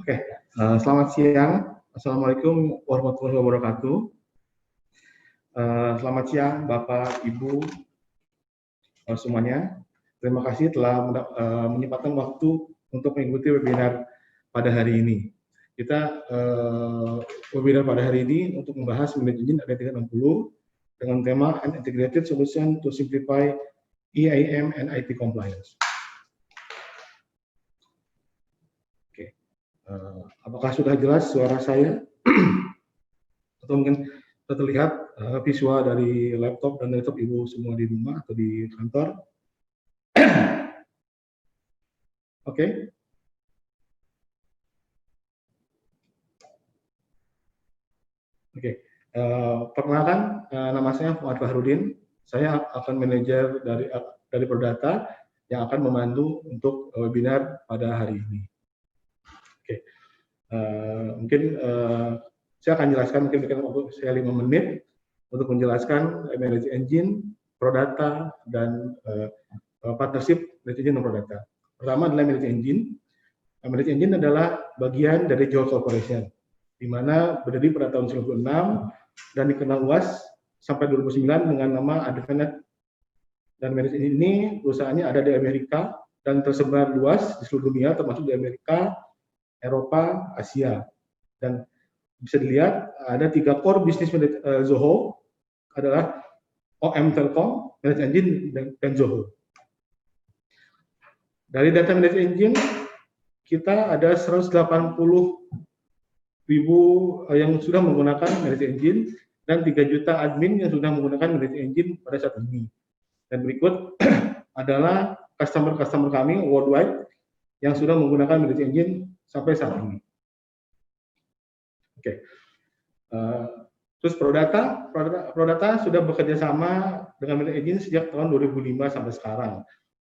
Oke, selamat siang. Assalamualaikum warahmatullahi wabarakatuh. Selamat siang, Bapak, Ibu, semuanya. Terima kasih telah menyempatkan waktu untuk mengikuti webinar pada hari ini. Kita webinar pada hari ini untuk membahas manajemen AD 360 dengan tema An Integrated Solution to Simplify EAM and IT Compliance. Oke, apakah sudah jelas suara saya? Atau mungkin terlihat visual dari laptop dan laptop Ibu semua di rumah atau di kantor? Oke. Oke, perkenalkan, nama saya Fuad Fahrudin. Saya akan manajer dari Prodata yang akan membantu untuk webinar pada hari ini. Oke, mungkin saya akan jelaskan mungkin waktu saya 5 menit untuk menjelaskan Manage Engine, Prodata, dan partnership Manage Engine dan Prodata. Pertama adalah Manage Engine. Manage Engine adalah bagian dari Joule Corporation, di mana berdiri pada tahun 1996 dan dikenal luas sampai 2009 dengan nama Advanet. Dan Manage Engine ini perusahaannya ada di Amerika dan tersebar luas di seluruh dunia, termasuk di Amerika, Eropa, Asia. Dan bisa dilihat ada 3 core bisnis Zoho, adalah OM Telkom, Manage Engine, dan Zoho. Dari data Manage Engine, kita ada 180.000 yang sudah menggunakan Manage Engine dan 3 juta admin yang sudah menggunakan Manage Engine pada saat ini. Dan berikut adalah customer kami worldwide yang sudah menggunakan Manage Engine sampai saat ini. Oke. Terus Prodata sudah bekerja sama dengan Manage Engine sejak tahun 2005 sampai sekarang.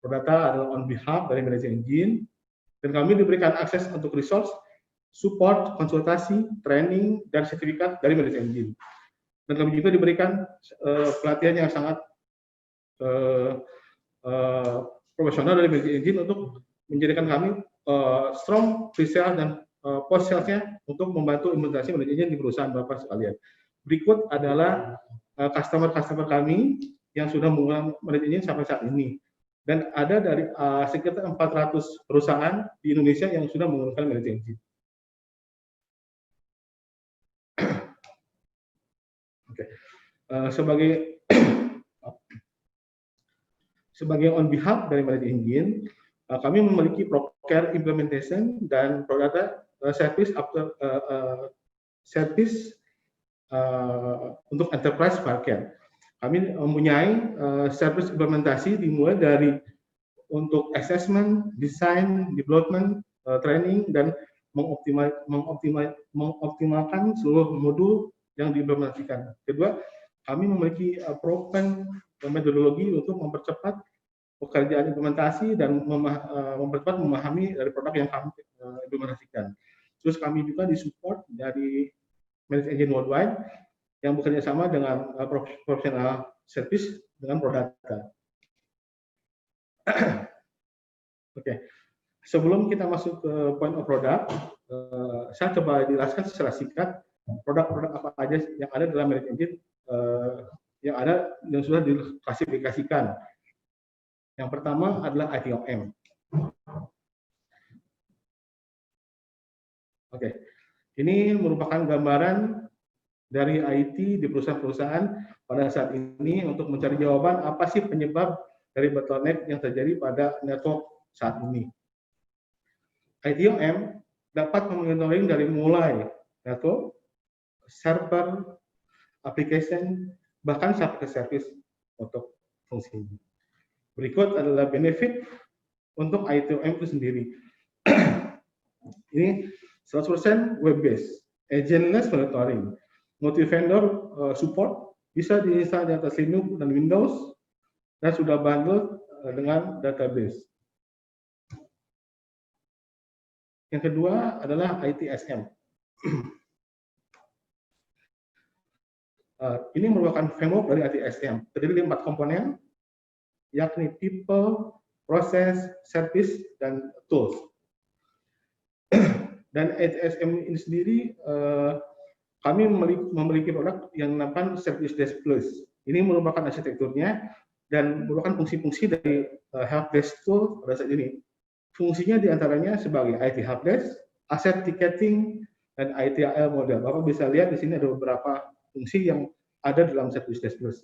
Prodata adalah on behalf dari Manage Engine dan kami diberikan akses untuk resource, support, konsultasi, training, dan sertifikat dari Manage Engine. Dan kami juga diberikan pelatihan yang sangat profesional dari Manage Engine untuk menjadikan kami strong pre-sales dan post-sales-nya untuk membantu implementasi Manage Engine di perusahaan Bapak sekalian. Berikut adalah customer kami yang sudah menggunakan Manage Engine sampai saat ini. Dan ada dari sekitar 400 perusahaan di Indonesia yang sudah menggunakan Manage Engine. Oke. Sebagai on behalf dari Manage Engine, kami memiliki Procare Implementation dan Prodata Service untuk Enterprise Market. Kami mempunyai service implementasi dimulai dari untuk assessment, design, development, training, dan mengoptimalkan seluruh modul yang diimplementasikan. Kedua, kami memiliki proven metodologi untuk mempercepat pekerjaan implementasi dan mempercepat memahami dari produk yang kami implementasikan. Terus kami juga disupport dari Manage Engine Worldwide yang bekerja sama dengan profesional service dengan Prodata. Oke, sebelum kita masuk ke point of product, saya coba jelaskan secara singkat produk-produk apa aja yang ada dalam Manage Engine yang sudah diklasifikasikan. Yang pertama adalah ITOM. Oke, ini merupakan gambaran dari IT di perusahaan-perusahaan pada saat ini untuk mencari jawaban apa sih penyebab dari bottleneck yang terjadi pada network saat ini. ITOM dapat memonitoring dari mulai network, server, application, bahkan sampai ke service untuk fungsi ini. Berikut adalah benefit untuk ITOM itu sendiri. Ini 100% web-based, agentless monitoring, multi-vendor support, bisa diinstal di atas Linux dan Windows, dan sudah bundle dengan database. Yang kedua adalah ITSM. Ini merupakan framework dari ITSM, terdiri dari 4 komponen, yakni people, process, service, dan tools. Dan HSM ini sendiri kami memiliki produk yang dinamakan Service Desk Plus. Ini merupakan arsitekturnya dan merupakan fungsi-fungsi dari help desk tool pada saat ini. Fungsinya diantaranya sebagai IT help desk, asset ticketing, dan ITIL model. Bapak bisa lihat di sini ada beberapa fungsi yang ada dalam Service Desk Plus.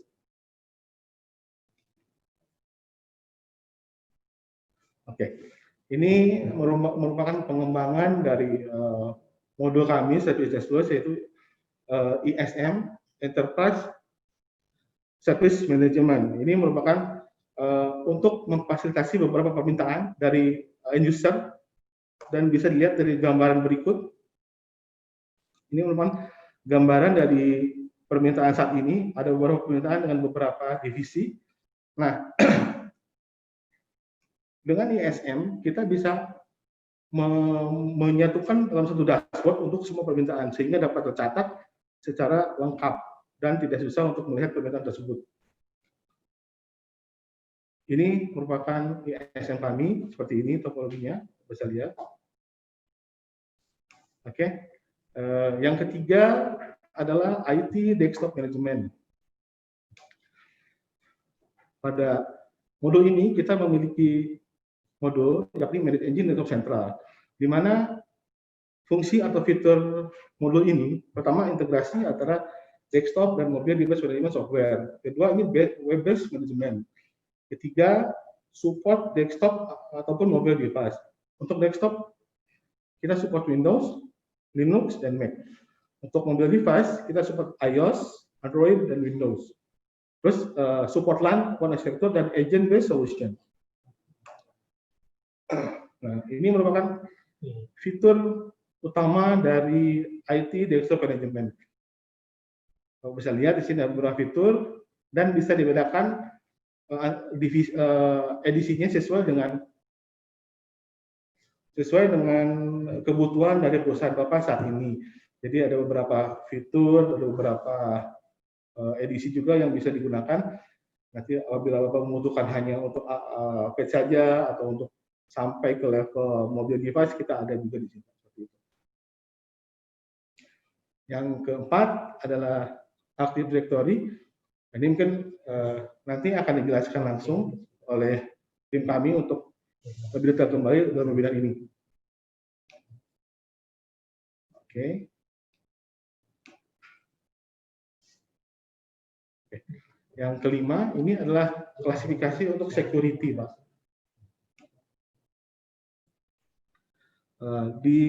Oke, ini merupakan pengembangan dari modul kami Service Desk Plus, yaitu ISM, Enterprise Service Management. Ini merupakan untuk memfasilitasi beberapa permintaan dari end user, dan bisa dilihat dari gambaran berikut. Ini merupakan gambaran dari permintaan saat ini. Ada beberapa permintaan dengan beberapa divisi. Nah, dengan ISM kita bisa menyatukan dalam satu dashboard untuk semua permintaan, sehingga dapat tercatat secara lengkap dan tidak susah untuk melihat permintaan tersebut. Ini merupakan ISM kami, seperti ini topologinya, bisa lihat. Oke. Yang ketiga adalah IT Desktop Management. Pada modul ini kita memiliki modul yakni Manage Engine Desktop Central, di mana fungsi atau fitur modul ini pertama integrasi antara desktop dan mobile device management software. Kedua ini web-based management. Ketiga support desktop ataupun mobile device. Untuk desktop kita support Windows, Linux, dan Mac. Untuk mobile device kita support iOS, Android, dan Windows. Terus support LAN, One Accelerator, dan agent-based solution. Nah, ini merupakan fitur utama dari IT Desktop Management. Kamu bisa lihat di sini ada beberapa fitur dan bisa dibedakan edisinya sesuai dengan kebutuhan dari perusahaan Bapak saat ini. Jadi ada beberapa fitur, ada beberapa edisi juga yang bisa digunakan. Nanti apabila Bapak membutuhkan hanya untuk page saja atau untuk sampai ke level mobile device, kita ada juga di sini. Seperti itu. Yang keempat adalah Active Directory. Ini mungkin nanti akan dijelaskan langsung oleh tim kami untuk lebih detail kembali dalam bidang ini. Oke. Yang kelima ini adalah klasifikasi untuk security, Pak. Di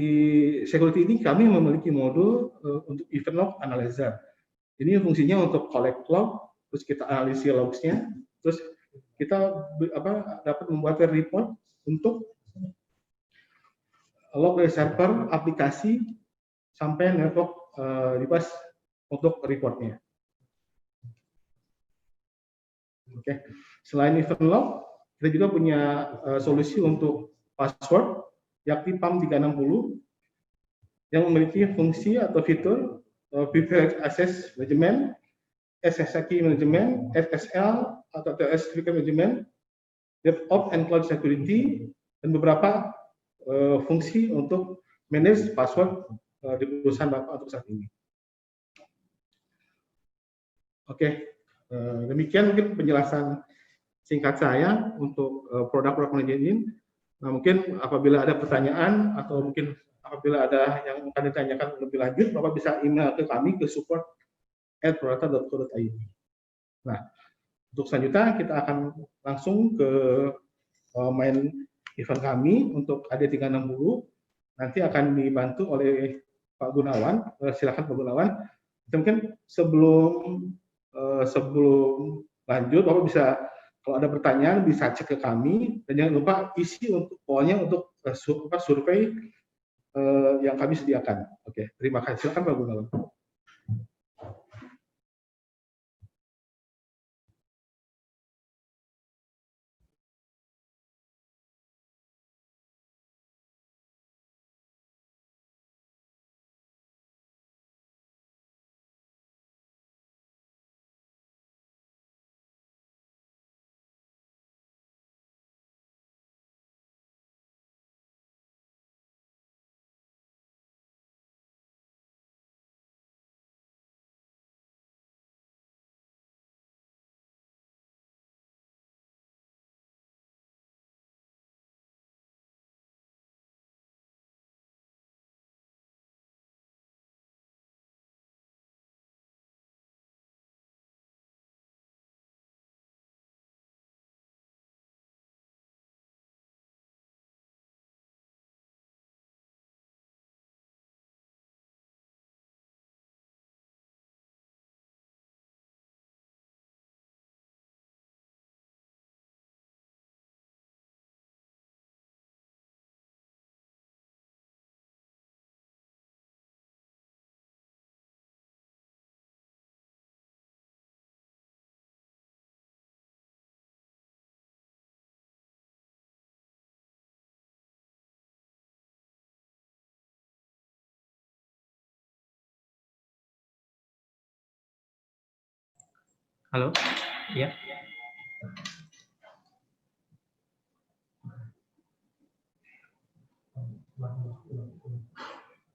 security ini kami memiliki modul untuk event log analyzer. Ini fungsinya untuk collect log, terus kita analisis logsnya, terus kita dapat membuat report untuk log dari server, aplikasi, sampai network device untuk reportnya. Oke. Selain event log, kita juga punya solusi untuk password, yakni PAM 360 yang memiliki fungsi atau fitur Privileged Access Management, SSH Management, SSL atau TLS Certificate Management, DevOps and Cloud Security, dan beberapa fungsi untuk manage password di perusahaan Bapak untuk saat ini. Oke, demikian mungkin penjelasan singkat saya untuk produk-produk manajemen. Nah, mungkin apabila ada pertanyaan atau mungkin apabila ada yang akan ditanyakan lebih lanjut, Bapak bisa email ke kami ke support@prodata.co.id. Nah, untuk selanjutnya kita akan langsung ke main event kami untuk AD360. Nanti akan dibantu oleh Pak Gunawan. Silakan Pak Gunawan. Mungkin sebelum lanjut, Bapak bisa kalau ada pertanyaan bisa cek ke kami, dan jangan lupa isi untuk pokoknya untuk survei yang kami sediakan. Oke, terima kasih. Silakan Pak Gunawan. Halo, ya.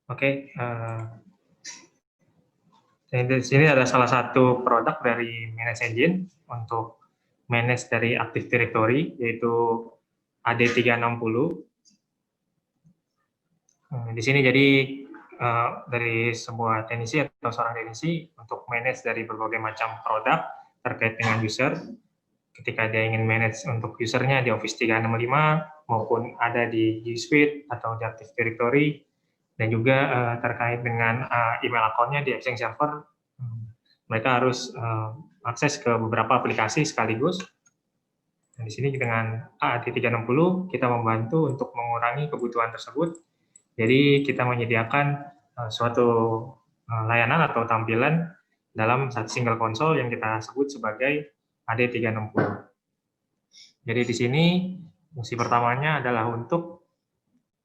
Oke, di sini ada salah satu produk dari Manage Engine untuk manage dari Active Directory, yaitu AD360. Di sini jadi dari sebuah teknisi atau seorang teknisi untuk manage dari berbagai macam produk terkait dengan user. Ketika dia ingin manage untuk usernya di Office 365 maupun ada di G Suite atau di Active Directory, dan juga terkait dengan email account-nya di Exchange Server, mereka harus akses ke beberapa aplikasi sekaligus. Dan di sini dengan AD360 kita membantu untuk mengurangi kebutuhan tersebut. Jadi kita menyediakan suatu layanan atau tampilan dalam satu single console yang kita sebut sebagai AD360. Jadi di sini fungsi pertamanya adalah untuk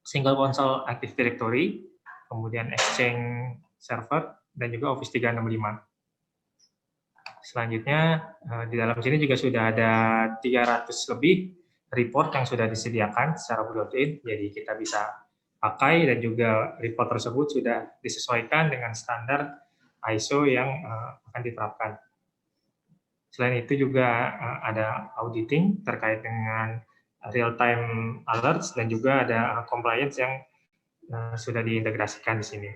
single console Active Directory, kemudian Exchange Server, dan juga Office 365. Selanjutnya, di dalam sini juga sudah ada 300 lebih report yang sudah disediakan secara built-in, jadi kita bisa pakai, dan juga report tersebut sudah disesuaikan dengan standar ISO yang akan diterapkan. Selain itu juga ada auditing terkait dengan real-time alerts, dan juga ada compliance yang sudah diintegrasikan di sini.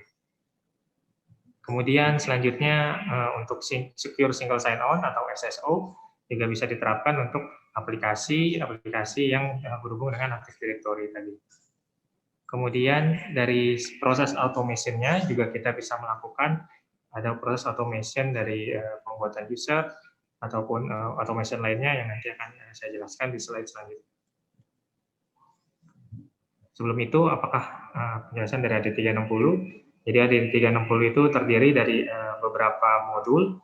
Kemudian selanjutnya untuk Secure Single Sign-On atau SSO juga bisa diterapkan untuk aplikasi-aplikasi yang berhubung dengan Active Directory tadi. Kemudian dari proses automation-nya juga kita bisa melakukan, ada proses automation dari pembuatan user ataupun automation lainnya yang nanti akan saya jelaskan di slide selanjutnya. Sebelum itu, apakah penjelasan dari AD360? Jadi AD360 itu terdiri dari beberapa modul,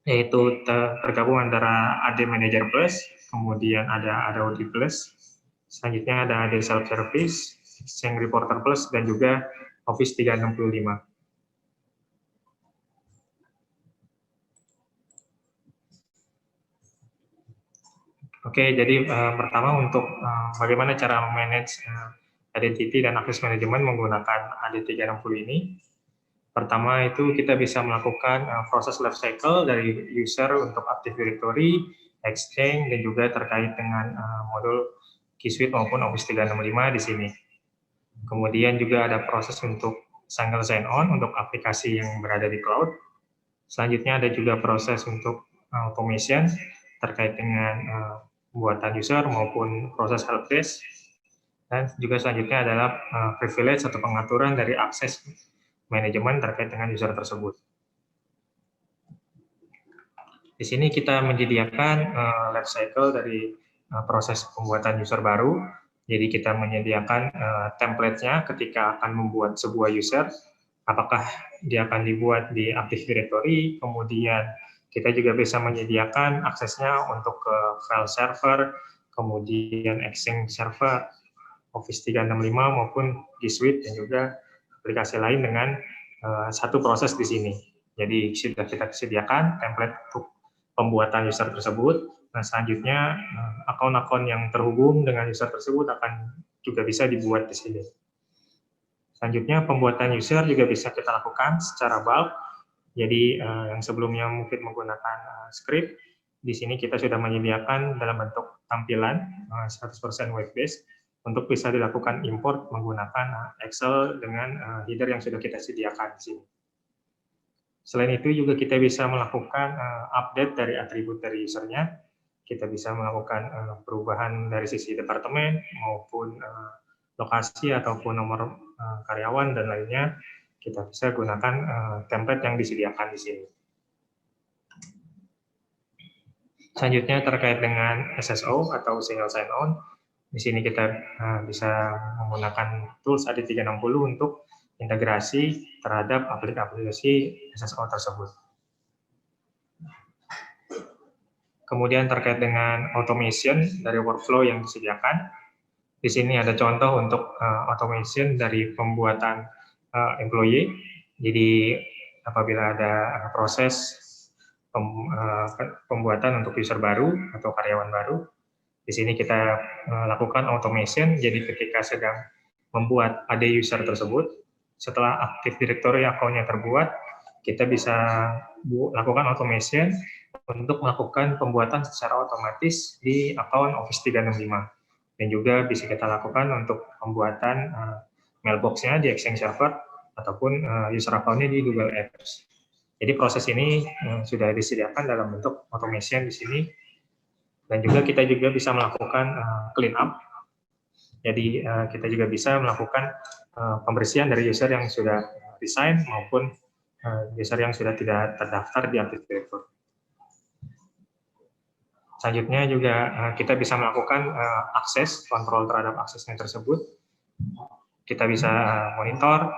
yaitu tergabung antara AD Manager Plus, kemudian ada AD Plus, selanjutnya ada AD Self Service, Exchange Reporter Plus, dan juga Office 365. Oke, jadi pertama untuk bagaimana cara manage identity dan access management menggunakan AD360 ini. Pertama itu kita bisa melakukan proses life cycle dari user untuk Active Directory, Exchange, dan juga terkait dengan modul G Suite maupun Office 365 di sini. Kemudian juga ada proses untuk single sign-on untuk aplikasi yang berada di cloud. Selanjutnya ada juga proses untuk automation terkait dengan pembuatan user maupun proses helpdesk. Dan juga selanjutnya adalah privilege atau pengaturan dari akses manajemen terkait dengan user tersebut. Di sini kita menyediakan life cycle dari proses pembuatan user baru. Jadi kita menyediakan template-nya ketika akan membuat sebuah user, apakah dia akan dibuat di Active Directory, kemudian kita juga bisa menyediakan aksesnya untuk ke file server, kemudian Exchange server, Office 365 maupun G Suite, dan juga aplikasi lain dengan satu proses di sini. Jadi sudah kita sediakan template untuk pembuatan user tersebut. Nah, selanjutnya akun-akun yang terhubung dengan user tersebut akan juga bisa dibuat di sini. Selanjutnya pembuatan user juga bisa kita lakukan secara bulk. Jadi yang sebelumnya mungkin menggunakan script, di sini kita sudah menyediakan dalam bentuk tampilan 100% web-based untuk bisa dilakukan import menggunakan Excel dengan header yang sudah kita sediakan di sini. Selain itu juga kita bisa melakukan update dari atribut dari usernya. Kita bisa melakukan perubahan dari sisi departemen maupun lokasi ataupun nomor karyawan dan lainnya. Kita bisa gunakan template yang disediakan di sini. Selanjutnya terkait dengan SSO atau Single Sign-On. Di sini kita bisa menggunakan tools AD360 untuk integrasi terhadap aplikasi SSO tersebut. Kemudian terkait dengan automation dari workflow yang disediakan, di sini ada contoh untuk automation dari pembuatan employee. Jadi apabila ada proses pembuatan untuk user baru atau karyawan baru. Di sini kita lakukan automation, jadi ketika sedang membuat AD user tersebut, setelah Active Directory account-nya terbuat, kita bisa lakukan automation untuk melakukan pembuatan secara otomatis di account Office 365. Dan juga bisa kita lakukan untuk pembuatan mailbox-nya di Exchange Server ataupun user account-nya di Google Apps. Jadi proses ini sudah disediakan dalam bentuk automation di sini. Dan juga kita juga bisa melakukan clean up. Jadi kita juga bisa melakukan pembersihan dari user yang sudah resign maupun user yang sudah tidak terdaftar di Active Directory. Selanjutnya juga kita bisa melakukan akses, kontrol terhadap aksesnya tersebut. Kita bisa monitor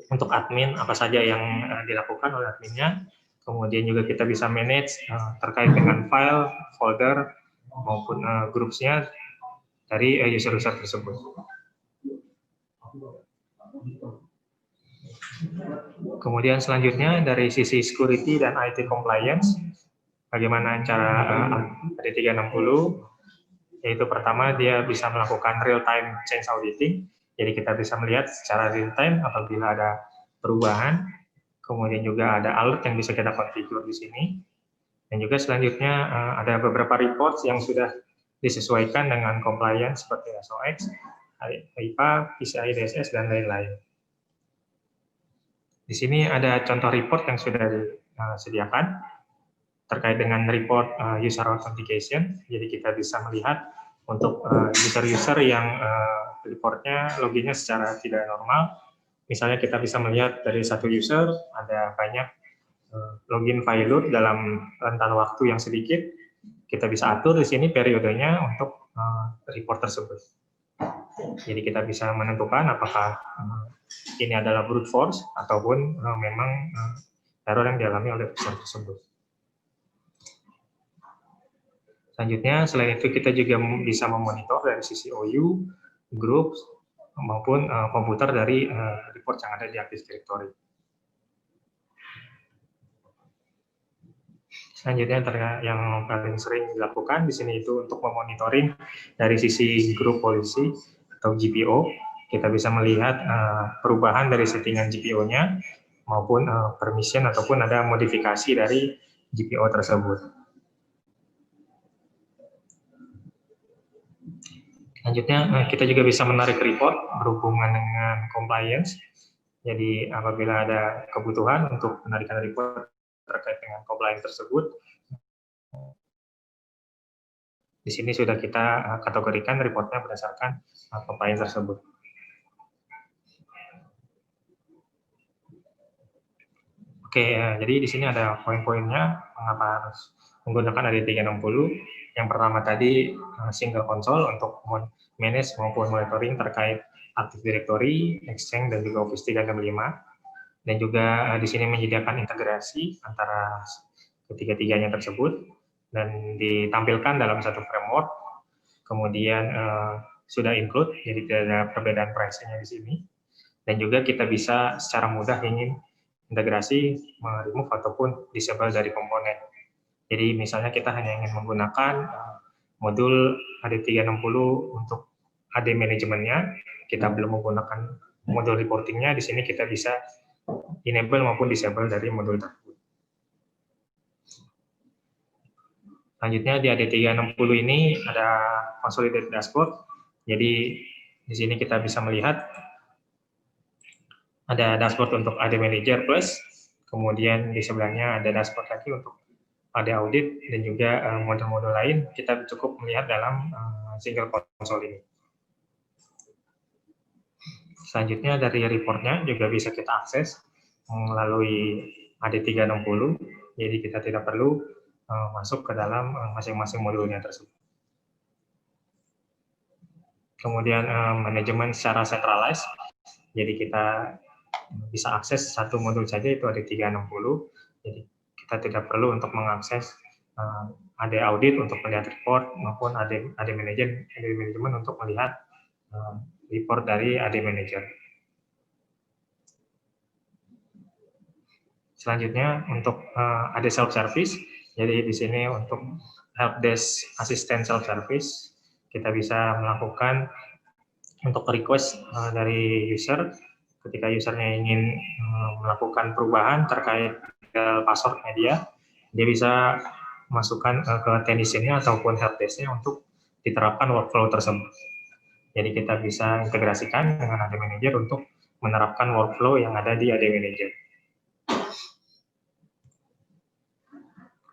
untuk admin apa saja yang dilakukan oleh adminnya. Kemudian juga kita bisa manage terkait dengan file, folder, maupun grupsnya dari user-user tersebut. Kemudian selanjutnya dari sisi security dan IT compliance, bagaimana cara AD360, yaitu pertama dia bisa melakukan real-time change auditing, jadi kita bisa melihat secara real-time apabila ada perubahan, kemudian juga ada alert yang bisa kita configure di sini, dan juga selanjutnya ada beberapa reports yang sudah disesuaikan dengan compliance seperti SOX, HIPAA, PCI DSS, dan lain-lain. Di sini ada contoh report yang sudah disediakan terkait dengan report user authentication. Jadi kita bisa melihat untuk user-user yang reportnya loginnya secara tidak normal. Misalnya kita bisa melihat dari satu user ada banyak login file load dalam rentan waktu yang sedikit. Kita bisa atur di sini periodenya untuk report tersebut. Jadi kita bisa menentukan apakah ini adalah brute force ataupun memang error yang dialami oleh user tersebut. Selanjutnya, selain itu kita juga bisa memonitor dari sisi OU, group, maupun komputer dari report yang ada di Active Directory. Selanjutnya yang paling sering dilakukan di sini itu untuk memonitoring dari sisi grup polisi atau GPO. Kita bisa melihat perubahan dari settingan GPO-nya maupun permission ataupun ada modifikasi dari GPO tersebut. Selanjutnya kita juga bisa menarik report berhubungan dengan compliance. Jadi apabila ada kebutuhan untuk penarikan report terkait dengan compliance tersebut, di sini sudah kita kategorikan reportnya berdasarkan compliance tersebut. Oke, jadi di sini ada poin-poinnya mengapa harus menggunakan AD360. Yang pertama tadi single console untuk manage maupun monitoring terkait Active Directory, Exchange, dan juga Office 365. Dan juga di sini menyediakan integrasi antara ketiga-tiganya tersebut dan ditampilkan dalam satu framework. Kemudian sudah include, jadi tidak ada perbedaan pricing-nya di sini. Dan juga kita bisa secara mudah ingin integrasi, remove ataupun disable dari komponen. Jadi misalnya kita hanya ingin menggunakan modul AD360 untuk AD manajemennya, kita belum menggunakan modul reportingnya, di sini kita bisa enable maupun disable dari modul tersebut. Selanjutnya di AD360 ini ada consolidated dashboard. Jadi di sini kita bisa melihat ada dashboard untuk AD Manager Plus, kemudian di sebelahnya ada dashboard lagi untuk AD Audit dan juga modul-modul lain. Kita cukup melihat dalam single console ini. Selanjutnya dari reportnya juga bisa kita akses melalui AD360, jadi kita tidak perlu masuk ke dalam masing-masing modulnya tersebut. Kemudian manajemen secara centralized, jadi kita bisa akses satu modul saja, itu AD360, jadi kita tidak perlu untuk mengakses AD Audit untuk melihat report maupun AD Manajemen untuk melihat report dari AD Manager. Selanjutnya untuk ada self service. Jadi di sini untuk help desk assistant self service kita bisa melakukan untuk request dari user ketika usernya ingin melakukan perubahan terkait password media, dia bisa masukkan ke tendency-nya ataupun helpdesk-nya untuk diterapkan workflow tersebut. Jadi kita bisa integrasikan dengan AD Manager untuk menerapkan workflow yang ada di AD Manager.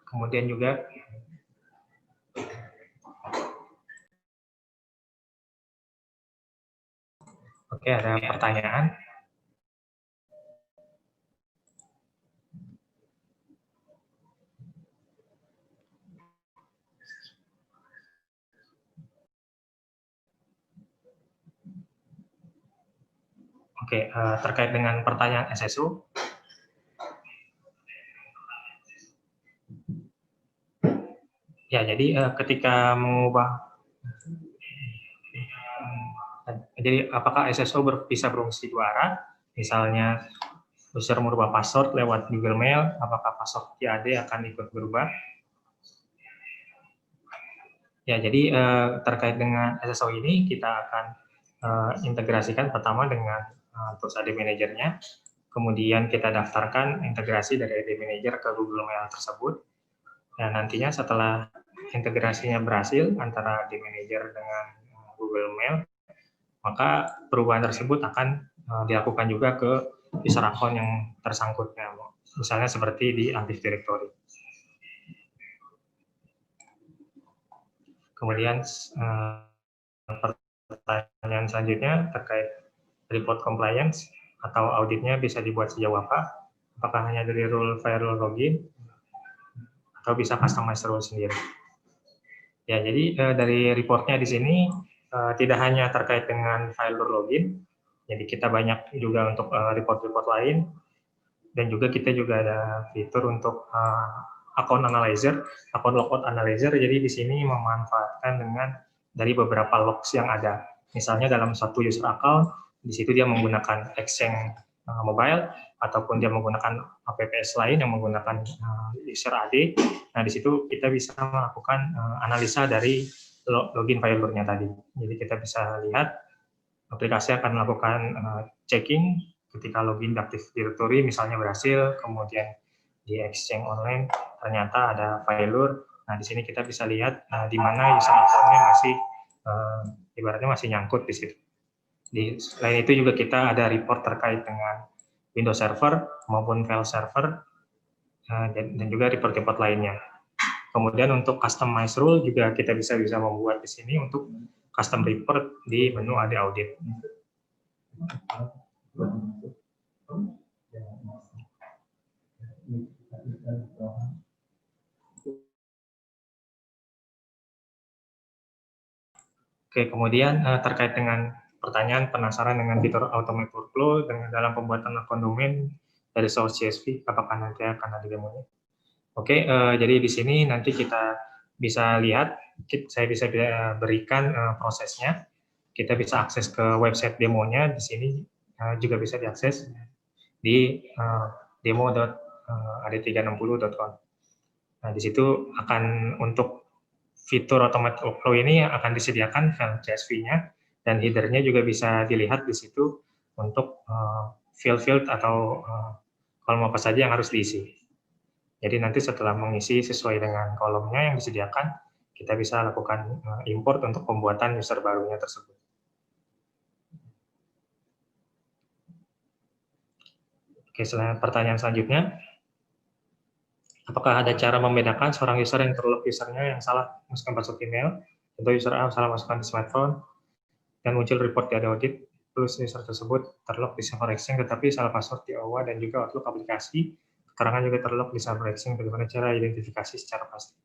Kemudian juga oke, ada pertanyaan. Oke, terkait dengan pertanyaan SSO, ya jadi ketika mengubah, jadi apakah SSO bisa berfungsi dua arah, misalnya user merubah password lewat Google Mail, apakah password di AD akan ikut berubah? Ya, jadi terkait dengan SSO ini kita akan integrasikan pertama dengan tools AD Manager-nya, kemudian kita daftarkan integrasi dari AD Manager ke Google Mail tersebut, dan nantinya setelah integrasinya berhasil antara AD Manager dengan Google Mail, maka perubahan tersebut akan dilakukan juga ke user account yang tersangkutnya, misalnya seperti di Active Directory. Kemudian pertanyaan selanjutnya terkait report compliance atau auditnya bisa dibuat sejauh apa? Apakah hanya dari rule firewall login atau bisa customize rule sendiri? Ya, jadi dari reportnya di sini tidak hanya terkait dengan firewall login, jadi kita banyak juga untuk report-report lain, dan juga kita juga ada fitur untuk account analyzer, account logout analyzer. Jadi di sini memanfaatkan dengan dari beberapa logs yang ada. Misalnya dalam satu user account, di situ dia menggunakan Exchange mobile ataupun dia menggunakan APPS lain yang menggunakan user AD. Nah, di situ kita bisa melakukan analisa dari login firewall-nya tadi. Jadi kita bisa lihat aplikasi akan melakukan checking ketika login di Active Directory misalnya berhasil, kemudian di Exchange online ternyata ada failure. Nah, di sini kita bisa lihat di mana user account-nya masih ibaratnya masih nyangkut di situ. Selain itu juga kita ada report terkait dengan Windows Server maupun file server dan juga report-report lainnya. Kemudian untuk customize rule juga kita bisa membuat di sini untuk custom report di menu AD Audit. Oke, kemudian terkait dengan pertanyaan penasaran dengan fitur automate workflow dalam pembuatan akun domain dari source CSV, apakah nanti akan ada demonya? Oke, jadi di sini nanti kita bisa lihat, saya bisa berikan prosesnya. Kita bisa akses ke website demonya, di sini juga bisa diakses di demo.ad360.com. Nah, di situ akan untuk fitur automatic workflow ini akan disediakan file CSV-nya, dan header-nya juga bisa dilihat di situ untuk field-field atau kolom apa saja yang harus diisi. Jadi nanti setelah mengisi sesuai dengan kolomnya yang disediakan, kita bisa lakukan import untuk pembuatan user barunya tersebut. Oke, pertanyaan selanjutnya, apakah ada cara membedakan seorang user yang terlog usernya yang salah masukkan password email, atau user A salah masukkan di smartphone, dan muncul report di AD Audit, plus user tersebut terlog di server Exchange tetapi salah password di OWA dan juga Outlook aplikasi, keterangan juga terlog di server Exchange, bagaimana cara identifikasi secara pasti?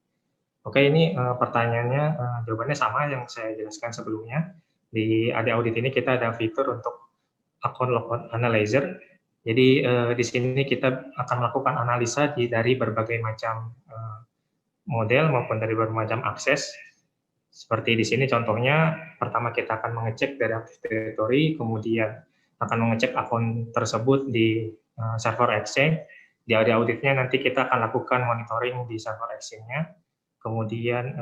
Oke, ini pertanyaannya, jawabannya sama yang saya jelaskan sebelumnya. Di AD Audit ini kita ada fitur untuk account logout analyzer. Jadi di sini kita akan melakukan analisa dari berbagai macam model maupun dari berbagai macam akses. Seperti di sini contohnya, pertama kita akan mengecek dari Active Directory, kemudian akan mengecek akun tersebut di server Exchange, Di auditnya nanti kita akan lakukan monitoring di server Exchange-nya. Kemudian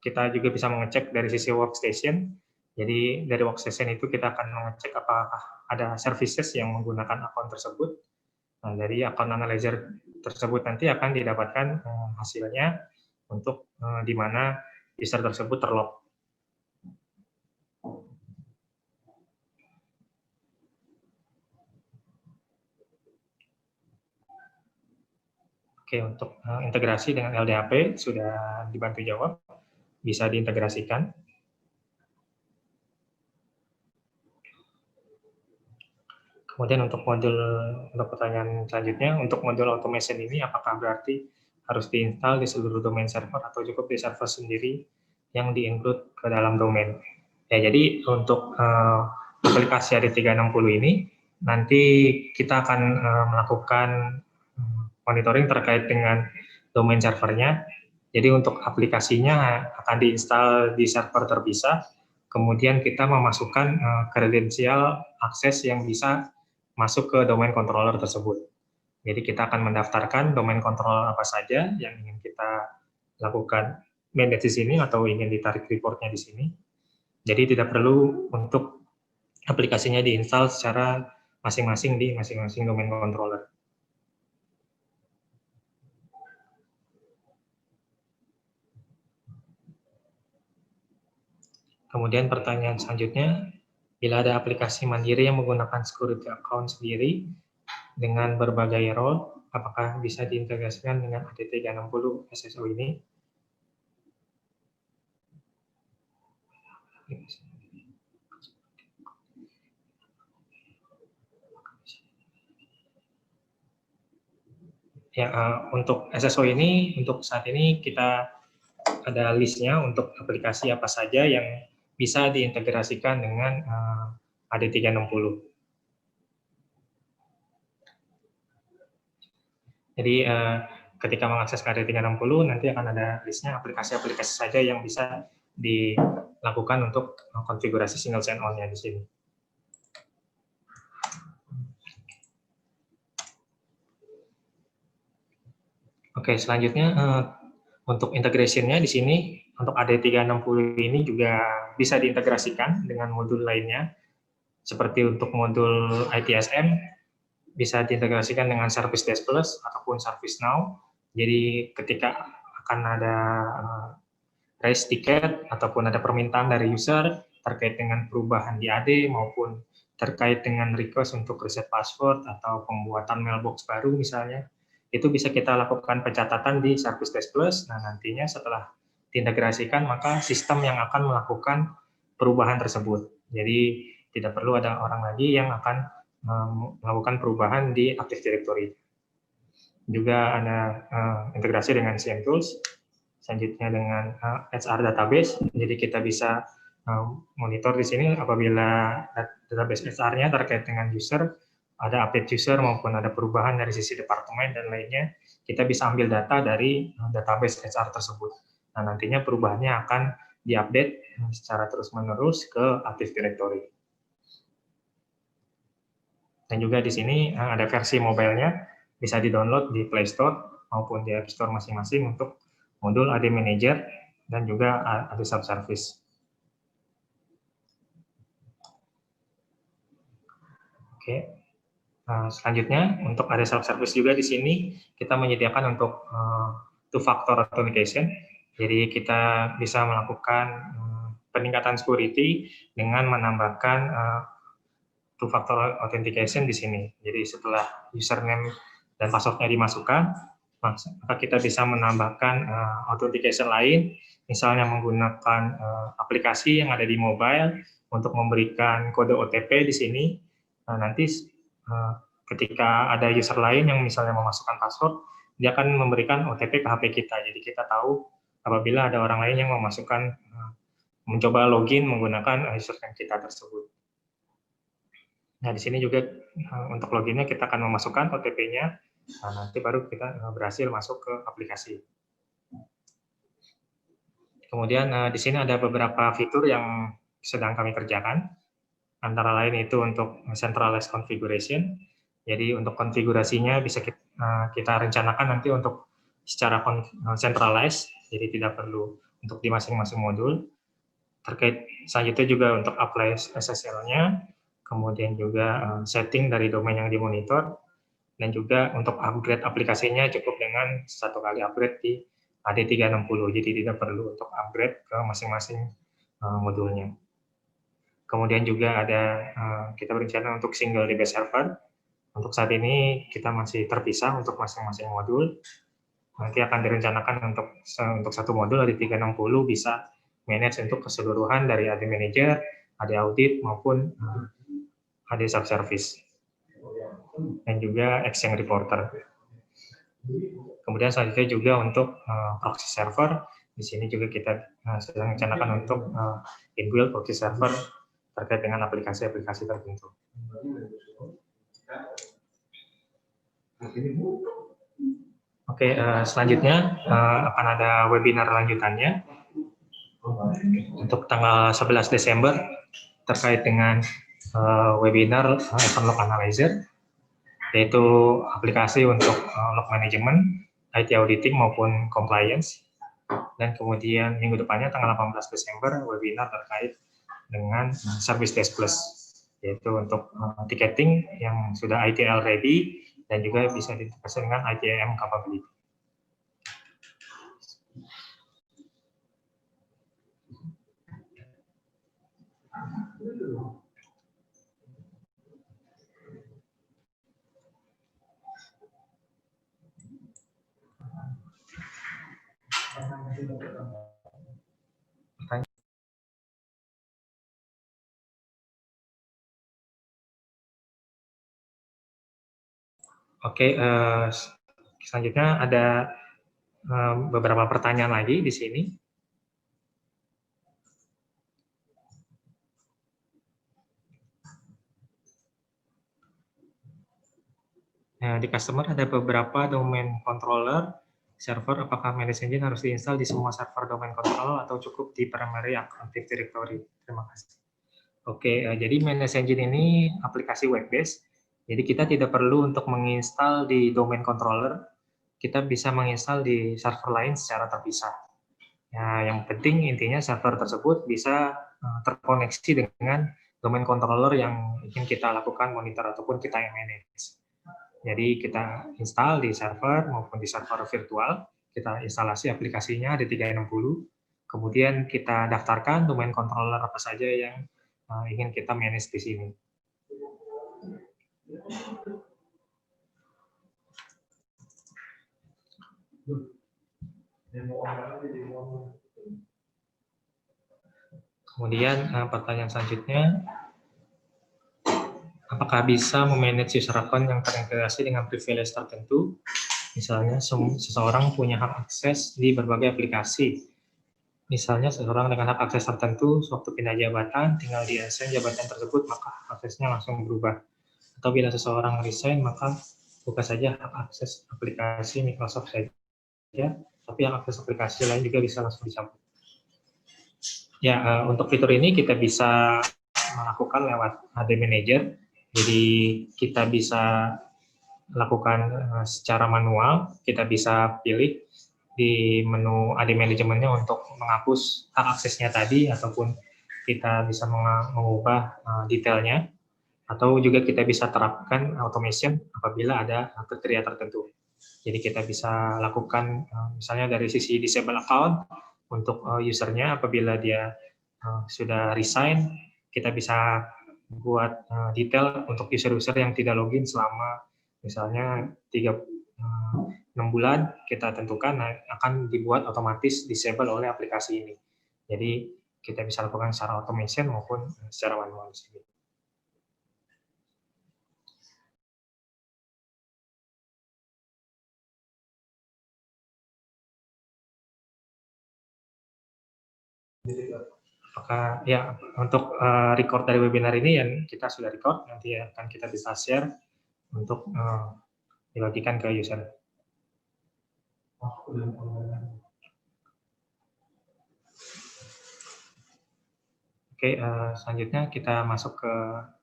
kita juga bisa mengecek dari sisi workstation. Jadi dari workstation itu kita akan mengecek apakah ada services yang menggunakan akun tersebut. Nah, dari akun analyzer tersebut nanti akan didapatkan hasilnya untuk di mana user tersebut terlog. Oke, untuk integrasi dengan LDAP sudah dibantu jawab, bisa diintegrasikan. Kemudian untuk pertanyaan selanjutnya, untuk modul automation ini apakah berarti harus diinstal di seluruh domain server atau cukup di server sendiri yang di-include ke dalam domain? Ya, jadi untuk aplikasi AD360 ini nanti kita akan melakukan monitoring terkait dengan domain servernya. Jadi untuk aplikasinya akan diinstal di server terpisah, kemudian kita memasukkan kredensial akses yang bisa masuk ke domain controller tersebut. Jadi kita akan mendaftarkan domain controller apa saja yang ingin kita lakukan manage di sini atau ingin ditarik reportnya di sini. Jadi tidak perlu untuk aplikasinya diinstal secara masing-masing di masing-masing domain controller. Kemudian pertanyaan selanjutnya, bila ada aplikasi mandiri yang menggunakan security account sendiri dengan berbagai role, apakah bisa diintegrasikan dengan AD360 SSO ini? Ya, untuk SSO ini, untuk saat ini kita ada listnya untuk aplikasi apa saja yang bisa diintegrasikan dengan AD360. Jadi ketika mengakses ke AD360 nanti akan ada listnya aplikasi-aplikasi saja yang bisa dilakukan untuk konfigurasi single sign-on-nya di sini. Oke, selanjutnya untuk integration-nya di sini untuk AD360 ini juga bisa diintegrasikan dengan modul lainnya. Seperti untuk modul ITSM bisa diintegrasikan dengan Service Desk Plus ataupun Service Now. Jadi ketika akan ada raise ticket ataupun ada permintaan dari user terkait dengan perubahan di AD maupun terkait dengan request untuk reset password atau pembuatan mailbox baru misalnya, itu bisa kita lakukan pencatatan di Service Desk Plus. Nah, nantinya setelah diintegrasikan maka sistem yang akan melakukan perubahan tersebut. Jadi tidak perlu ada orang lagi yang akan melakukan perubahan di Active Directory. Juga ada integrasi dengan CMTools, selanjutnya dengan HR database. Jadi kita bisa monitor di sini apabila database HR-nya terkait dengan user, ada update user maupun ada perubahan dari sisi departemen dan lainnya, kita bisa ambil data dari database HR tersebut. Nah, nantinya perubahannya akan diupdate secara terus-menerus ke Active Directory. Dan juga di sini ada versi mobile-nya, bisa di-download di Play Store maupun di App Store masing-masing untuk modul AD Manager dan juga AD Subservice. Oke, selanjutnya untuk AD Subservice juga di sini kita menyediakan untuk two-factor authentication. Jadi kita bisa melakukan peningkatan security dengan menambahkan two-factor authentication di sini. Jadi setelah username dan password-nya dimasukkan, maka kita bisa menambahkan authentication lain, misalnya menggunakan aplikasi yang ada di mobile untuk memberikan kode OTP di sini. Nanti ketika ada user lain yang misalnya memasukkan password, dia akan memberikan OTP ke HP kita. Jadi kita tahu apabila ada orang lain yang memasukkan, mencoba login menggunakan username kita tersebut. Nah, di sini juga untuk loginnya kita akan memasukkan OTP-nya, nah, nanti baru kita berhasil masuk ke aplikasi. Kemudian di sini ada beberapa fitur yang sedang kami kerjakan, antara lain itu untuk centralized configuration. Jadi untuk konfigurasinya bisa kita rencanakan nanti untuk secara centralized, jadi tidak perlu untuk di masing-masing modul. Terkait selanjutnya juga untuk apply SSL-nya, kemudian juga setting dari domain yang dimonitor, dan juga untuk upgrade aplikasinya cukup dengan satu kali upgrade di AD360, jadi tidak perlu untuk upgrade ke masing-masing modulnya. Kemudian juga ada kita berencana untuk single DB server. Untuk saat ini kita masih terpisah untuk masing-masing modul. Nanti akan direncanakan untuk satu modul AD360 bisa manage untuk keseluruhan dari AD Manager, AD Audit maupun AD Subservice, dan juga Exchange Reporter. Kemudian selanjutnya juga untuk proxy server, di sini juga kita sedang rencanakan untuk in-build proxy server terkait dengan aplikasi-aplikasi tertentu. Oke, selanjutnya akan ada webinar lanjutannya untuk tanggal 11 Desember terkait dengan webinar Event Log Analyzer, yaitu aplikasi untuk log management, IT auditing maupun compliance. Dan kemudian minggu depannya tanggal 18 Desember webinar terkait dengan Service Desk Plus, yaitu untuk ticketing yang sudah ITL ready dan juga bisa diintegrasi dengan ITAM capability. Oke, selanjutnya ada beberapa pertanyaan lagi di sini. Nah, di customer ada beberapa domain controller server, apakah Manage Engine harus diinstal di semua server domain controller atau cukup di primary Active Directory? Terima kasih. Oke, jadi Manage Engine ini aplikasi web based, jadi kita tidak perlu untuk menginstal di domain controller, kita bisa menginstal di server lain secara terpisah. Ya, yang penting intinya server tersebut bisa terkoneksi dengan domain controller yang ingin kita lakukan monitor ataupun kita yang manage. Jadi kita install di server maupun di server virtual, kita instalasi aplikasinya di 360, kemudian kita daftarkan domain controller apa saja yang ingin kita manage di sini. Kemudian pertanyaan selanjutnya, apakah bisa memanage user account yang terintegrasi dengan privilege tertentu? Misalnya seseorang punya hak akses di berbagai aplikasi. Misalnya seseorang dengan hak akses tertentu, sewaktu pindah jabatan, tinggal di assign jabatan tersebut, maka aksesnya langsung berubah. Atau bila seseorang resign, maka buka saja hak akses aplikasi Microsoft saja, tapi hak akses aplikasi lain juga bisa langsung dicabut. Ya, untuk fitur ini kita bisa melakukan lewat AD Manager. Jadi kita bisa lakukan secara manual, kita bisa pilih di menu AD Manajemennya untuk menghapus hak aksesnya tadi, ataupun kita bisa mengubah detailnya, atau juga kita bisa terapkan automation apabila ada kriteria tertentu. Jadi kita bisa lakukan misalnya dari sisi disable account untuk usernya, apabila dia sudah resign, kita bisa buat detail untuk user-user yang tidak login selama misalnya 6 bulan, kita tentukan akan dibuat otomatis disable oleh aplikasi ini. Jadi kita bisa lakukan secara automation maupun secara manual di sini. Apakah ya untuk record dari webinar ini yang kita sudah record, nanti akan kita bisa share untuk dibagikan ke user. Oke, selanjutnya kita masuk ke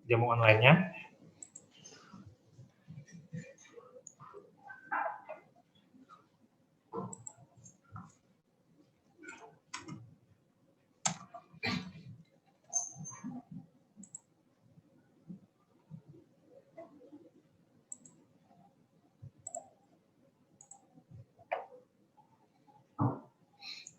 demo online-nya.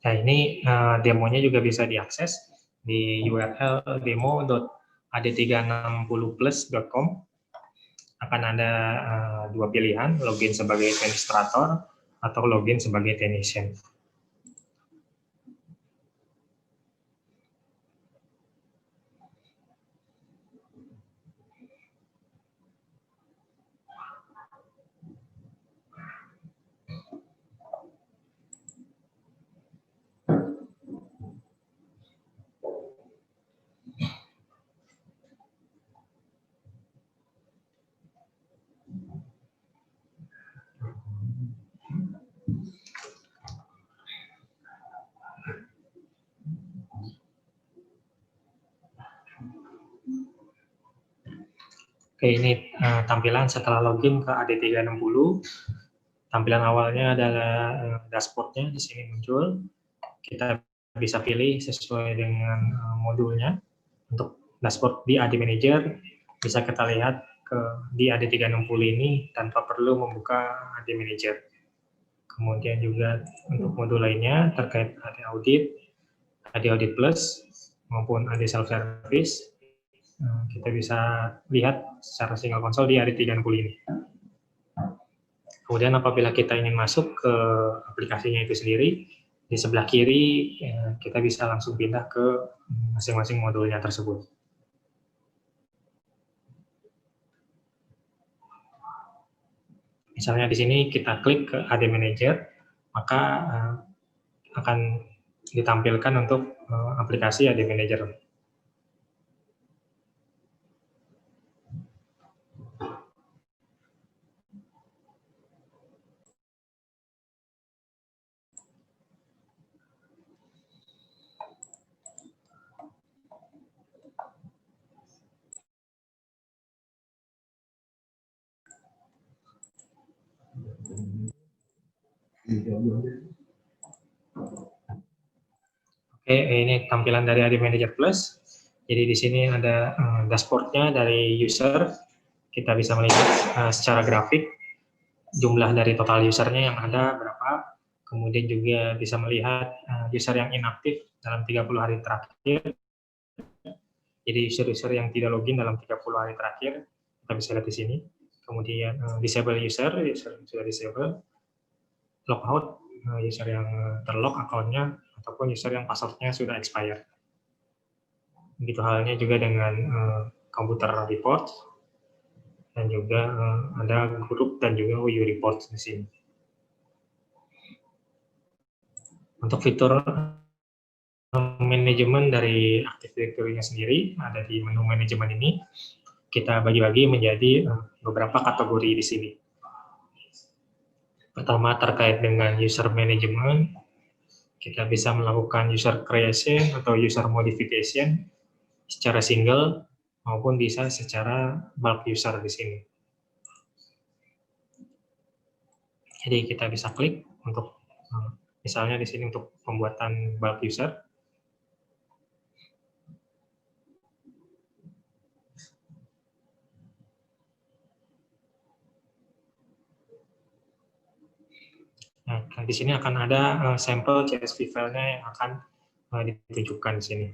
Nah, ini demonya juga bisa diakses di URL demo.ad360plus.com. Akan ada dua pilihan, login sebagai administrator atau login sebagai technician. Oke, ini tampilan setelah login ke AD360. Tampilan awalnya adalah dashboard-nya di sini muncul. Kita bisa pilih sesuai dengan modulnya. Untuk dashboard di AD Manager bisa kita lihat di AD360 ini tanpa perlu membuka AD Manager. Kemudian juga untuk modul lainnya terkait AD Audit, AD Audit Plus maupun AD Self Service, kita bisa lihat secara single console di AD360 ini. Kemudian apabila kita ingin masuk ke aplikasinya itu sendiri, di sebelah kiri kita bisa langsung pindah ke masing-masing modulnya tersebut. Misalnya di sini kita klik ke AD Manager, maka akan ditampilkan untuk aplikasi AD Manager. Oke, ini tampilan dari AD Manager Plus. Jadi di sini ada dashboard-nya dari user. Kita bisa melihat secara grafik jumlah dari total usernya yang ada berapa. Kemudian juga bisa melihat user yang inaktif dalam 30 hari terakhir. Jadi user-user yang tidak login dalam 30 hari terakhir, kita bisa lihat di sini. Kemudian disable user yang sudah disable, logout, user yang terlog akunnya, ataupun user yang passwordnya sudah expired. Begitu halnya juga dengan komputer report, dan juga ada grup dan juga UU report di sini. Untuk fitur manajemen dari Active Directory-nya sendiri, ada di menu manajemen ini, kita bagi-bagi menjadi beberapa kategori di sini. Pertama, terkait dengan user management, kita bisa melakukan user creation atau user modification secara single maupun bisa secara bulk user di sini. Jadi kita bisa klik untuk misalnya di sini untuk pembuatan bulk user. Nah, di sini akan ada sampel CSV filenya yang akan ditunjukkan di sini.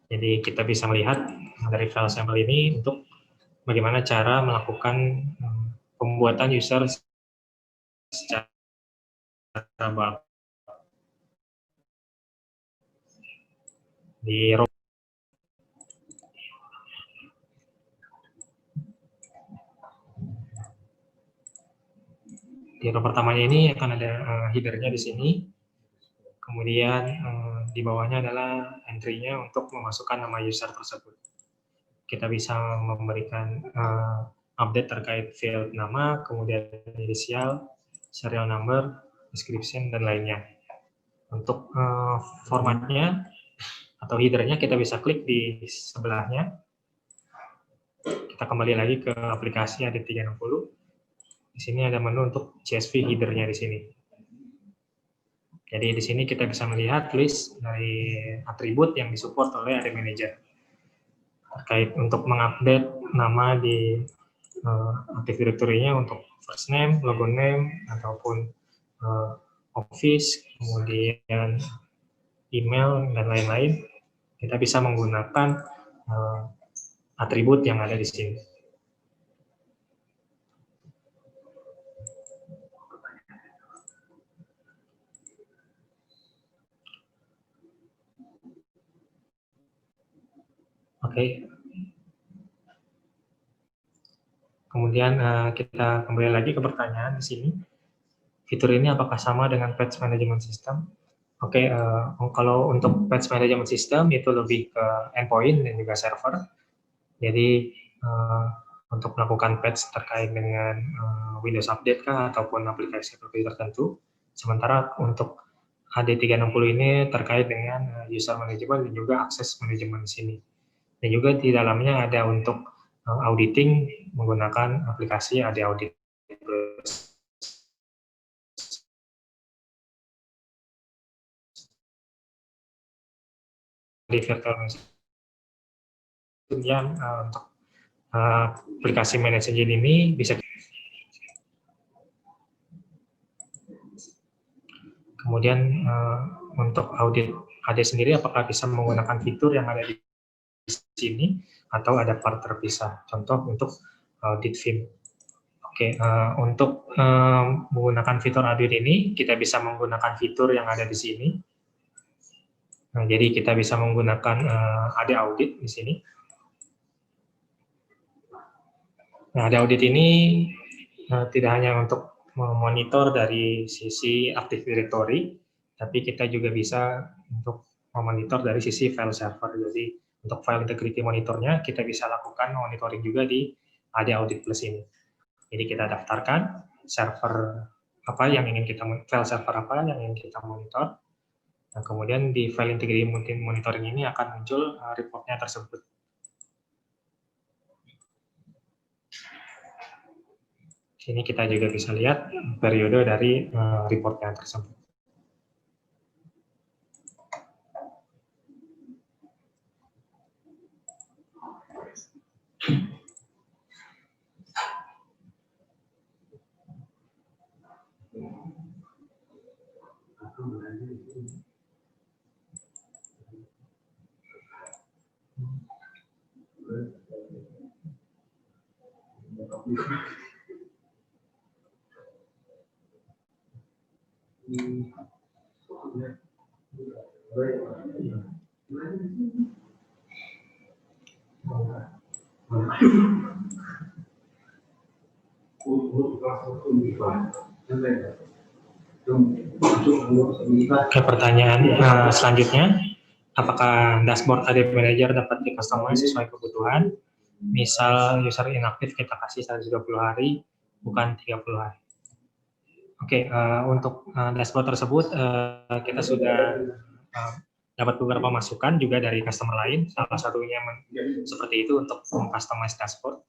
Jadi kita bisa melihat dari file sampel ini untuk bagaimana cara melakukan pembuatan user secara bulk. Di row pertamanya ini akan ada header-nya di sini. Kemudian di bawahnya adalah entry-nya untuk memasukkan nama user tersebut. Kita bisa memberikan update terkait field nama, kemudian inisial, serial number, description, dan lainnya. Untuk formatnya atau header-nya kita bisa klik di sebelahnya. Kita kembali lagi ke aplikasi AD360. Di sini ada menu untuk CSV header-nya di sini. Jadi di sini kita bisa melihat list dari atribut yang disupport oleh AD Manager. Terkait untuk mengupdate nama di Active Directory-nya untuk first name, logo name, ataupun office, kemudian email, dan lain-lain, kita bisa menggunakan atribut yang ada di sini. Oke. Kemudian kita kembali lagi ke pertanyaan di sini. Fitur ini apakah sama dengan Patch Management System? Oke, kalau untuk Patch Management System itu lebih ke endpoint dan juga server. Jadi untuk melakukan patch terkait dengan Windows Update kah ataupun aplikasi tertentu. Sementara untuk AD360 ini terkait dengan user management dan juga akses manajemen di sini. Dan juga di dalamnya ada untuk auditing menggunakan aplikasi AD Audit Plus. Di virtual machine yang untuk aplikasi Manage Engine ini bisa. Kemudian untuk audit AD sendiri apakah bisa menggunakan fitur yang ada di sini atau ada part terpisah. Contoh untuk audit Vim. Oke, untuk menggunakan fitur audit ini kita bisa menggunakan fitur yang ada di sini. Nah, jadi kita bisa menggunakan AD audit di sini. Nah, AD audit ini tidak hanya untuk memonitor dari sisi Active Directory, tapi kita juga bisa untuk memonitor dari sisi file server. Jadi untuk file integrity monitornya kita bisa lakukan monitoring juga di AD Audit Plus ini. Jadi kita daftarkan server apa yang ingin kita file server apa yang ingin kita monitor. Nah, kemudian di file integrity monitoring ini akan muncul reportnya tersebut. Sini kita juga bisa lihat periode dari reportnya tersebut. Oke, pertanyaan selanjutnya, apakah dashboard AD Manager dapat di-customize sesuai kebutuhan? Misal user inaktif kita kasih 120 hari, bukan 30 hari. Oke, untuk dashboard tersebut kita sudah dapat beberapa masukan juga dari customer lain. Salah satunya seperti itu untuk customize dashboard.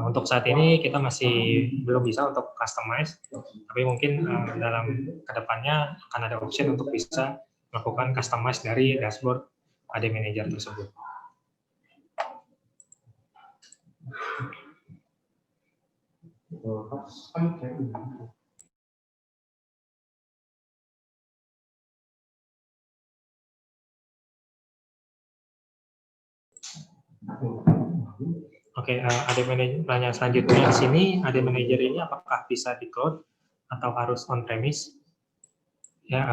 Untuk saat ini kita masih belum bisa untuk customize, tapi mungkin dalam kedepannya akan ada option untuk bisa melakukan customize dari dashboard AD Manager tersebut. Oke, AD Manager, pertanyaan selanjutnya di sini, AD Manager ini apakah bisa di cloud atau harus on-premise? Ya,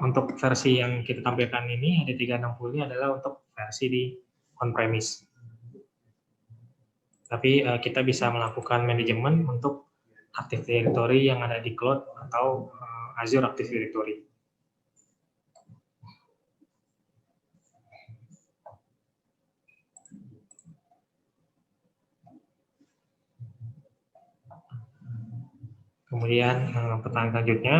untuk versi yang kita tampilkan ini, AD360 ini adalah untuk versi di on-premise. Tapi kita bisa melakukan manajemen untuk Active Directory yang ada di cloud atau Azure Active Directory. Kemudian pertanyaan selanjutnya,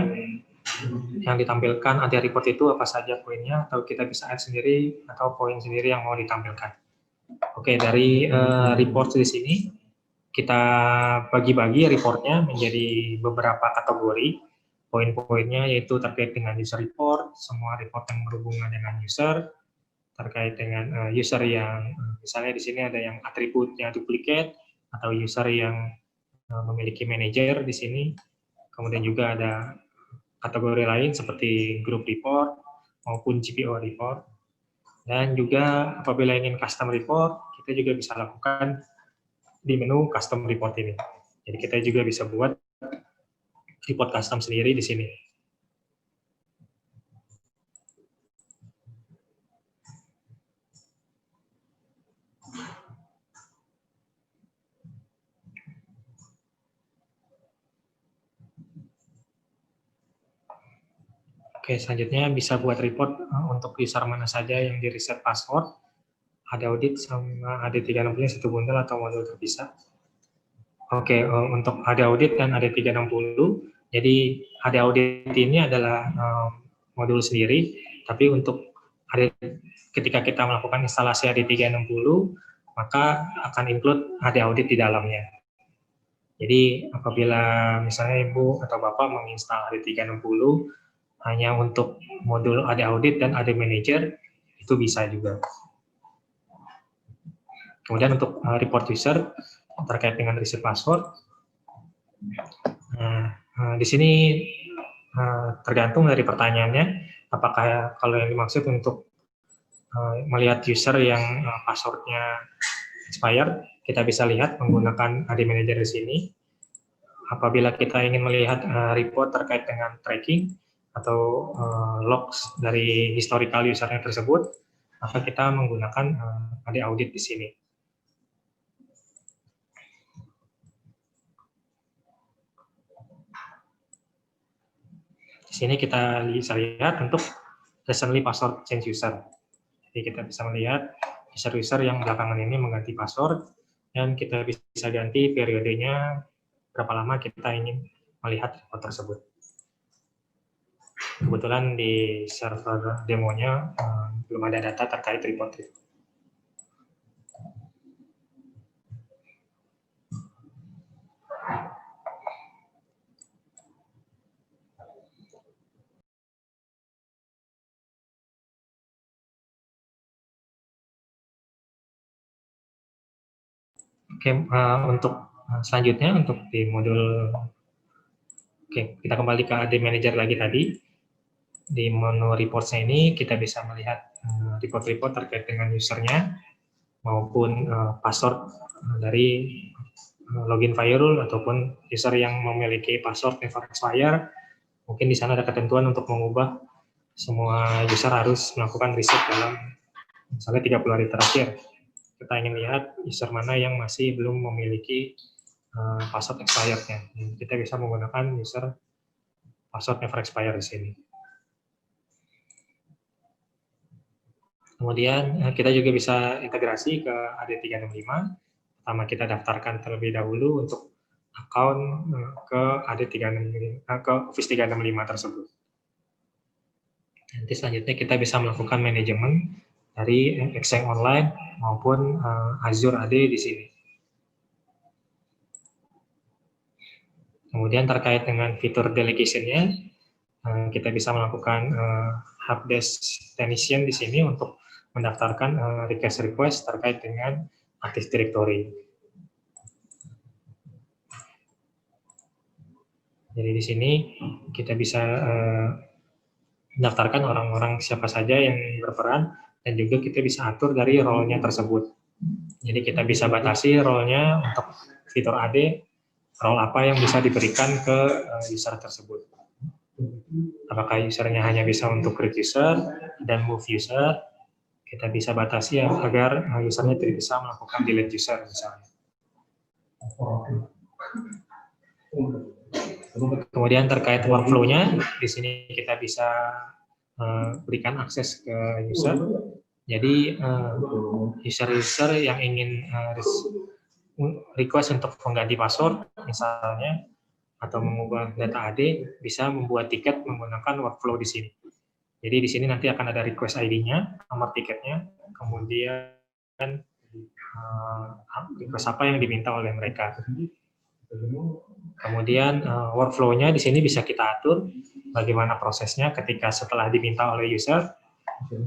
yang ditampilkan ada report itu apa saja poinnya, atau kita bisa add sendiri atau poin sendiri yang mau ditampilkan. Oke, dari report di sini kita bagi-bagi reportnya menjadi beberapa kategori. Poin-poinnya yaitu terkait dengan user report, semua report yang berhubungan dengan user, terkait dengan user yang misalnya di sini ada yang atributnya duplicate atau user yang memiliki manager di sini. Kemudian juga ada kategori lain seperti group report maupun GPO report. Dan juga apabila ingin custom report, kita juga bisa lakukan di menu custom report ini. Jadi kita juga bisa buat report custom sendiri di sini. Oke, selanjutnya bisa buat report untuk user mana saja yang di reset password, ada audit sama AD360 satu bundle atau modul terpisah. Oke, untuk ada audit dan AD360, jadi ada audit ini adalah modul sendiri, tapi untuk ketika kita melakukan instalasi AD360, maka akan include ada audit di dalamnya. Jadi apabila misalnya Ibu atau Bapak menginstal AD360, hanya untuk modul AD Audit dan AD Manager, itu bisa juga. Kemudian untuk report user terkait dengan reset password, di sini tergantung dari pertanyaannya, apakah kalau yang dimaksud untuk melihat user yang passwordnya expired, kita bisa lihat menggunakan AD Manager di sini. Apabila kita ingin melihat report terkait dengan tracking, atau logs dari historical usernya tersebut, maka kita menggunakan AD Audit di sini. Di sini kita bisa lihat untuk recently password change user. Jadi kita bisa melihat user-user yang belakangan ini mengganti password, dan kita bisa ganti periodenya berapa lama kita ingin melihat report tersebut. Kebetulan di server demonya belum ada data terkait report itu. Oke, untuk selanjutnya untuk di modul, oke, kita kembali ke AD Manager lagi tadi. Di menu reports-nya ini kita bisa melihat report-report terkait dengan usernya maupun password dari login firewall ataupun user yang memiliki password never expire. Mungkin di sana ada ketentuan untuk mengubah semua user harus melakukan reset dalam misalnya 30 hari terakhir. Kita ingin lihat user mana yang masih belum memiliki password expired-nya. Kita bisa menggunakan user password never expire di sini. Kemudian kita juga bisa integrasi ke AD365. Pertama kita daftarkan terlebih dahulu untuk account ke AD365 ke Office 365 tersebut. Nanti selanjutnya kita bisa melakukan manajemen dari Exchange Online maupun Azure AD di sini. Kemudian terkait dengan fitur delegation-nya, kita bisa melakukan helpdesk technician di sini untuk mendaftarkan request terkait dengan Active Directory. Jadi di sini kita bisa mendaftarkan orang-orang siapa saja yang berperan, dan juga kita bisa atur dari role-nya tersebut. Jadi kita bisa batasi role-nya untuk fitur AD, role apa yang bisa diberikan ke user tersebut. Apakah usernya hanya bisa untuk create user dan move user, kita bisa batasi agar usernya tidak bisa melakukan delete user misalnya. Kemudian terkait workflow-nya, di sini kita bisa berikan akses ke user. Jadi user-user yang ingin request untuk mengganti password misalnya, atau mengubah data AD, bisa membuat tiket menggunakan workflow di sini. Jadi di sini nanti akan ada request ID-nya, nomor tiketnya, kemudian request apa yang diminta oleh mereka. Kemudian workflow-nya di sini bisa kita atur bagaimana prosesnya ketika setelah diminta oleh user.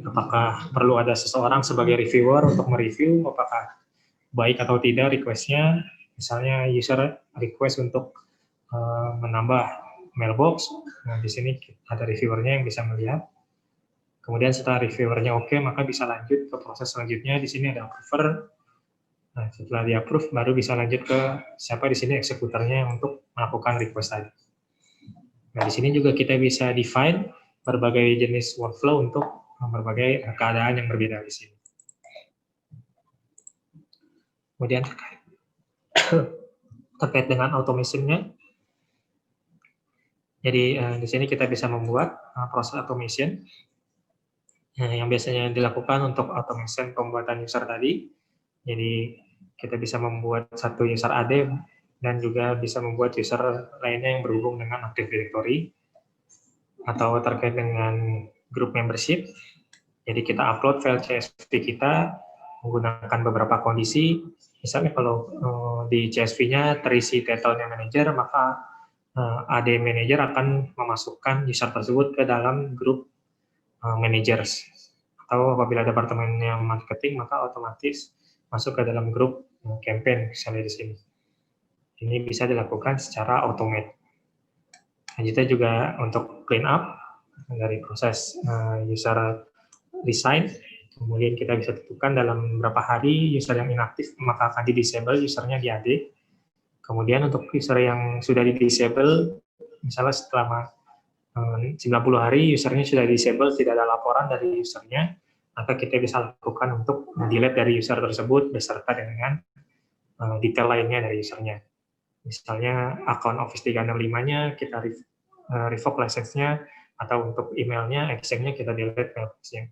Apakah perlu ada seseorang sebagai reviewer untuk mereview apakah baik atau tidak request-nya. Misalnya user request untuk menambah mailbox. Nah, di sini ada reviewernya yang bisa melihat. Kemudian setelah reviewernya oke, maka bisa lanjut ke proses selanjutnya. Di sini ada approver. Nah, setelah di approve, baru bisa lanjut ke siapa di sini eksekutornya untuk melakukan request tadi. Nah, di sini juga kita bisa define berbagai jenis workflow untuk berbagai keadaan yang berbeda di sini. Kemudian terkait dengan automation-nya, jadi di sini kita bisa membuat proses automation yang biasanya dilakukan untuk automation pembuatan user tadi. Jadi kita bisa membuat satu user AD dan juga bisa membuat user lainnya yang berhubung dengan Active Directory atau terkait dengan group membership. Jadi kita upload file CSV kita menggunakan beberapa kondisi. Misalnya kalau di CSV-nya terisi title-nya manager, maka AD manager akan memasukkan user tersebut ke dalam grup managers. Atau apabila departemennya marketing, maka otomatis masuk ke dalam grup campaign, misalnya di sini. Ini bisa dilakukan secara automate. Selanjutnya juga untuk clean up dari proses user resign, kemudian kita bisa tentukan dalam berapa hari user yang inaktif, maka akan di-disable usernya di AD. Kemudian untuk user yang sudah di-disable, misalnya selama 90 hari usernya sudah disable, tidak ada laporan dari usernya, maka kita bisa lakukan untuk delete dari user tersebut beserta dengan detail lainnya dari usernya. Misalnya akun Office 365-nya kita revoke license-nya, atau untuk emailnya, exchange-nya kita delete mailbox-nya.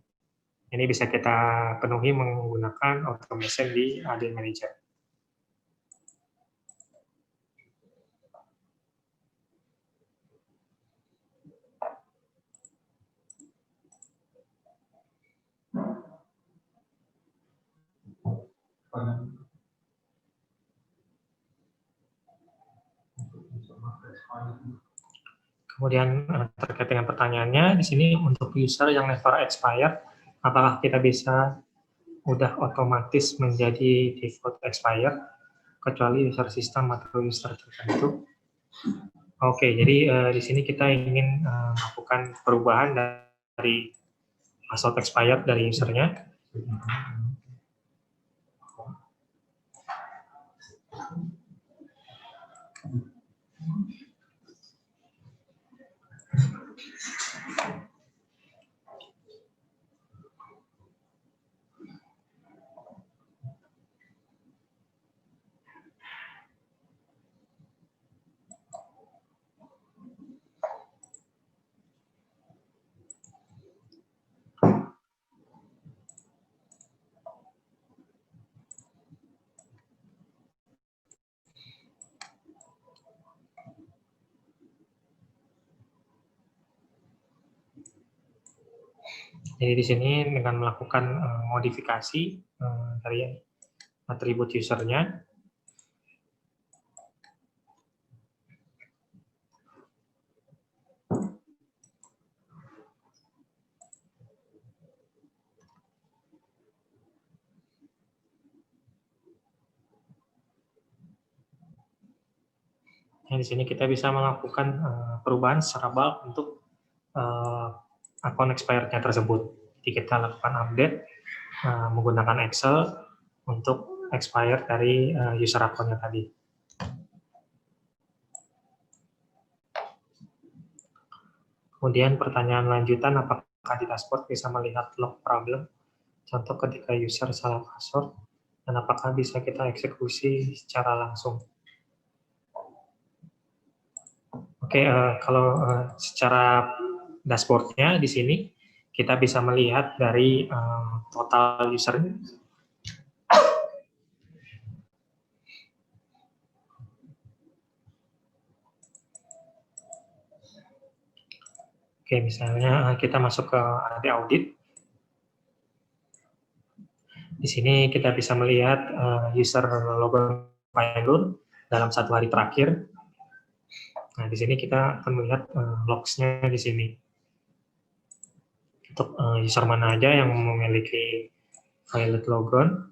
Ini bisa kita penuhi menggunakan automation di AD Manager. Kemudian terkait dengan pertanyaannya, di sini untuk user yang never expired, apakah kita bisa udah otomatis menjadi default expired, kecuali user sistem atau user tertentu? Oke, jadi di sini kita ingin melakukan perubahan dari password expired dari usernya. Jadi di sini dengan melakukan modifikasi dari atribut usernya, di sini kita bisa melakukan perubahan secara bulk untuk akun expired-nya tersebut. Jadi kita lakukan update menggunakan Excel untuk expired dari user akunnya tadi. Kemudian pertanyaan lanjutan, apakah di dashboard bisa melihat log problem? Contoh ketika user salah password, dan apakah bisa kita eksekusi secara langsung? Oke, kalau secara dashboard-nya di sini kita bisa melihat dari total user-nya. Oke, misalnya kita masuk ke AD audit. Di sini kita bisa melihat user logon failure dalam 1 hari terakhir. Nah, di sini kita akan melihat logs-nya di sini. Untuk user mana aja yang memiliki failed logon.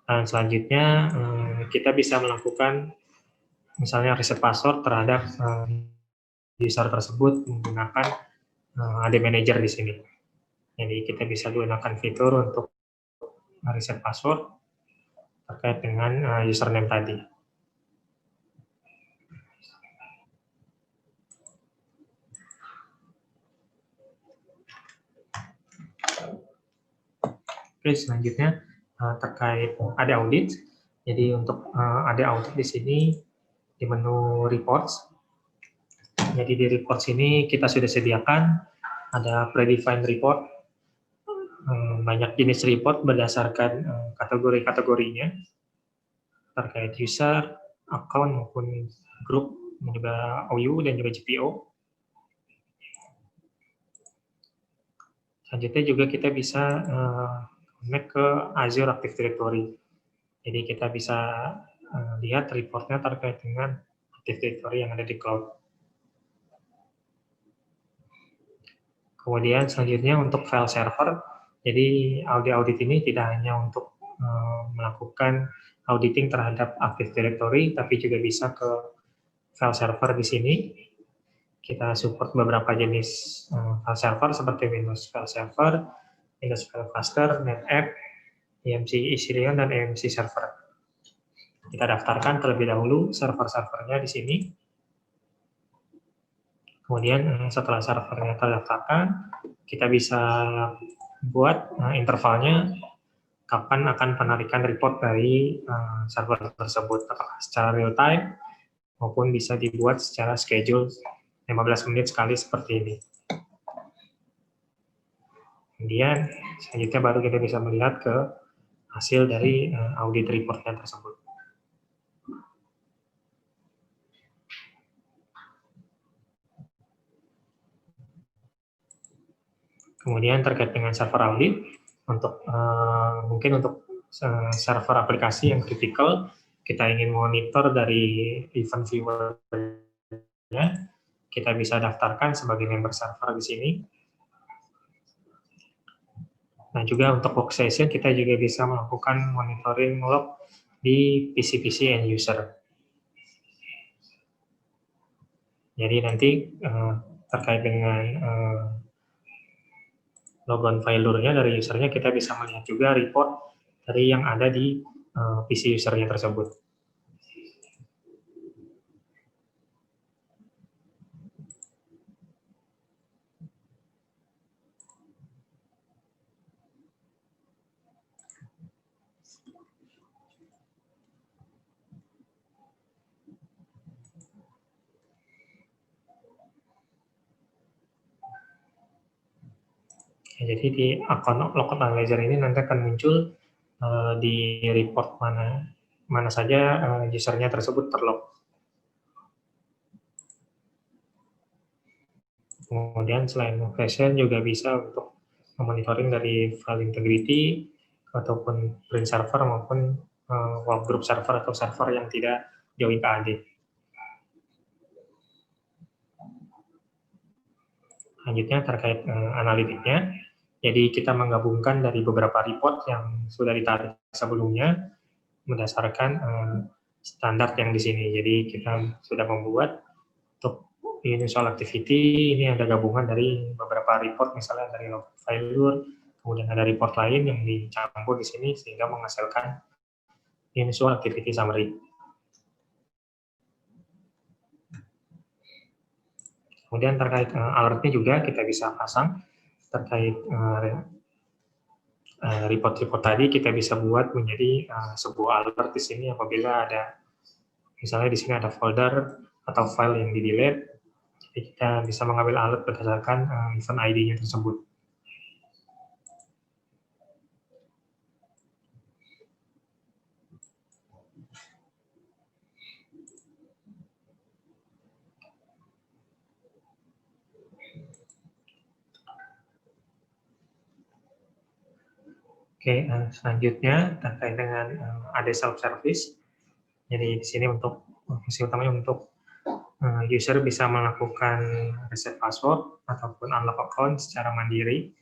Dan selanjutnya kita bisa melakukan misalnya reset password terhadap user tersebut menggunakan AD Manager di sini. Jadi kita bisa gunakan fitur untuk reset password terkait dengan username tadi. Oke, selanjutnya terkait ada audit. Jadi untuk ada audit di sini di menu reports. Jadi di reports ini kita sudah sediakan ada predefined report, banyak jenis report berdasarkan kategori-kategorinya terkait user, account maupun grup, juga OU dan juga GPO. Selanjutnya juga kita bisa connect ke Azure Active Directory. Jadi kita bisa lihat reportnya terkait dengan Active Directory yang ada di cloud. Kemudian selanjutnya untuk file server, jadi audit ini tidak hanya untuk melakukan auditing terhadap Active Directory, tapi juga bisa ke file server di sini. Kita support beberapa jenis file server seperti Windows File Server, Windows File Cluster, NetApp, EMC Ethereum, dan EMC Server. Kita daftarkan terlebih dahulu server-servernya di sini. Kemudian setelah servernya terdaftarkan, kita bisa buat intervalnya kapan akan penarikan report dari server tersebut, apakah secara real time maupun bisa dibuat secara schedule 15 menit sekali seperti ini. Kemudian selanjutnya baru kita bisa melihat ke hasil dari audit reportnya tersebut. Kemudian terkait dengan server audit, untuk mungkin untuk server aplikasi yang kritikal, kita ingin monitor dari event viewer-nya, kita bisa daftarkan sebagai member server di sini. Nah, juga untuk work session, kita juga bisa melakukan monitoring log di PC-PC end user. Jadi nanti terkait dengan logon failure-nya dari usernya, kita bisa melihat juga report dari yang ada di PC usernya tersebut. Ya, jadi di akun logout analyzer ini nanti akan muncul di report mana saja usernya tersebut terlog. Kemudian selain session juga bisa untuk monitoring dari file integrity ataupun print server maupun workgroup server atau server yang tidak join ke AD. Selanjutnya terkait analitiknya. Jadi kita menggabungkan dari beberapa report yang sudah ditarik sebelumnya berdasarkan standar yang di sini. Jadi kita sudah membuat untuk usual activity, ini ada gabungan dari beberapa report, misalnya dari log failure, kemudian ada report lain yang dicampur di sini sehingga menghasilkan usual activity summary. Kemudian terkait alertnya juga kita bisa pasang terkait report-report tadi, kita bisa buat menjadi sebuah alert di sini apabila ada, misalnya di sini ada folder atau file yang di-delete, jadi kita bisa mengambil alert berdasarkan event ID-nya tersebut. Oke, selanjutnya terkait dengan ada self-service. Jadi di sini untuk fungsi utamanya untuk user bisa melakukan reset password ataupun unlock account secara mandiri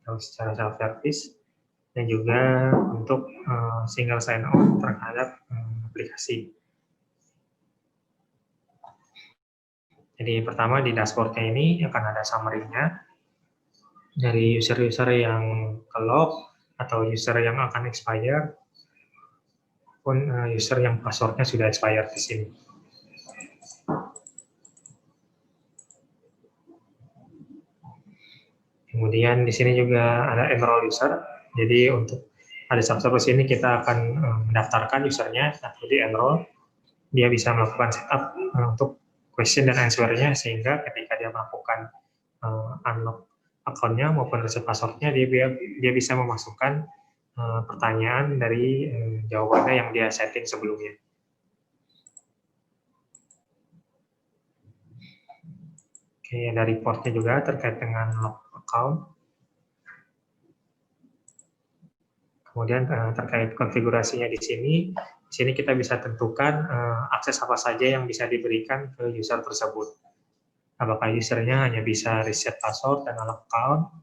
atau secara self-service, dan juga untuk single sign-on terhadap aplikasi. Jadi pertama di dashboard-nya ini akan ada summary-nya dari user-user yang ke-lock atau user yang akan expire, pun user yang password-nya sudah expired di sini. Kemudian di sini juga ada enroll user. Jadi untuk ada subservice ini kita akan mendaftarkan usernya atau di enroll. Dia bisa melakukan setup untuk question dan answer-nya sehingga ketika dia melakukan unlock account-nya maupun reset password-nya dia bisa memasukkan pertanyaan dari jawabannya yang dia setting sebelumnya. Oke, ada report-nya juga terkait dengan lock account. Kemudian terkait konfigurasinya di sini kita bisa tentukan akses apa saja yang bisa diberikan ke user tersebut. Apakah usernya hanya bisa reset password dan unlock account,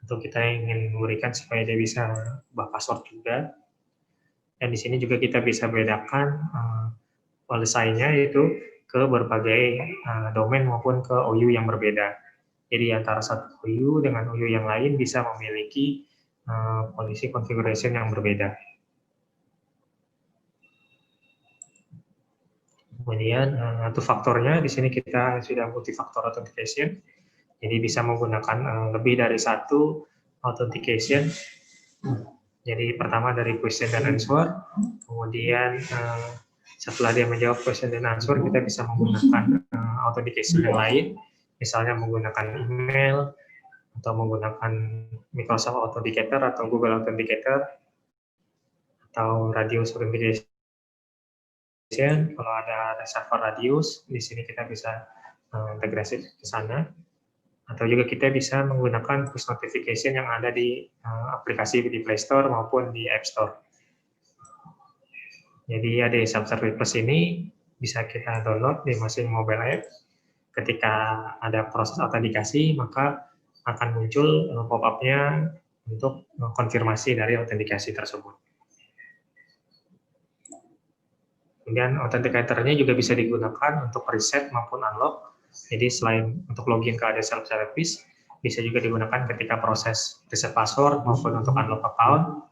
atau kita ingin memberikan supaya dia bisa ubah password juga. Dan di sini juga kita bisa bedakan policy-nya itu ke berbagai domain maupun ke OU yang berbeda. Jadi antara satu OU dengan OU yang lain bisa memiliki policy configuration yang berbeda. Kemudian two-faktornya di sini kita sudah multi-factor authentication. Jadi bisa menggunakan lebih dari satu authentication. Jadi pertama dari question dan answer, kemudian setelah dia menjawab question dan answer, kita bisa menggunakan authentication yang lain, misalnya menggunakan email, atau menggunakan Microsoft Authenticator atau Google Authenticator, atau Radius Authentication. Kalau ada server Radius, di sini kita bisa integrasi ke sana. Atau juga kita bisa menggunakan push notification yang ada di aplikasi di Play Store maupun di App Store. Jadi ada subservice plus ini bisa kita download di masing mobile app. Ketika ada proses autentikasi, maka akan muncul pop-up-nya untuk konfirmasi dari autentikasi tersebut. Kemudian authenticator-nya juga bisa digunakan untuk reset maupun unlock. Jadi selain untuk login ke ada self-service, bisa juga digunakan ketika proses reset password maupun untuk unlock account.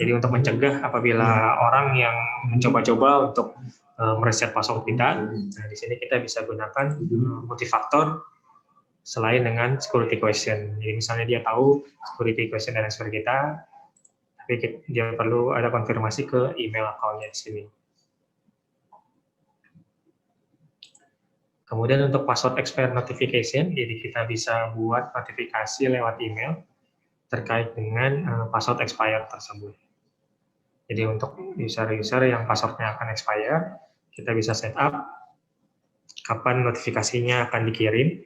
Jadi untuk mencegah apabila orang yang mencoba-coba untuk mereset password kita, nah di sini kita bisa gunakan multifaktor selain dengan security question. Jadi misalnya dia tahu security question dan answer kita, tapi dia perlu ada konfirmasi ke email account-nya di sini. Kemudian untuk password expire notification, jadi kita bisa buat notifikasi lewat email terkait dengan password expire tersebut. Jadi untuk user-user yang passwordnya akan expire, kita bisa set up kapan notifikasinya akan dikirim.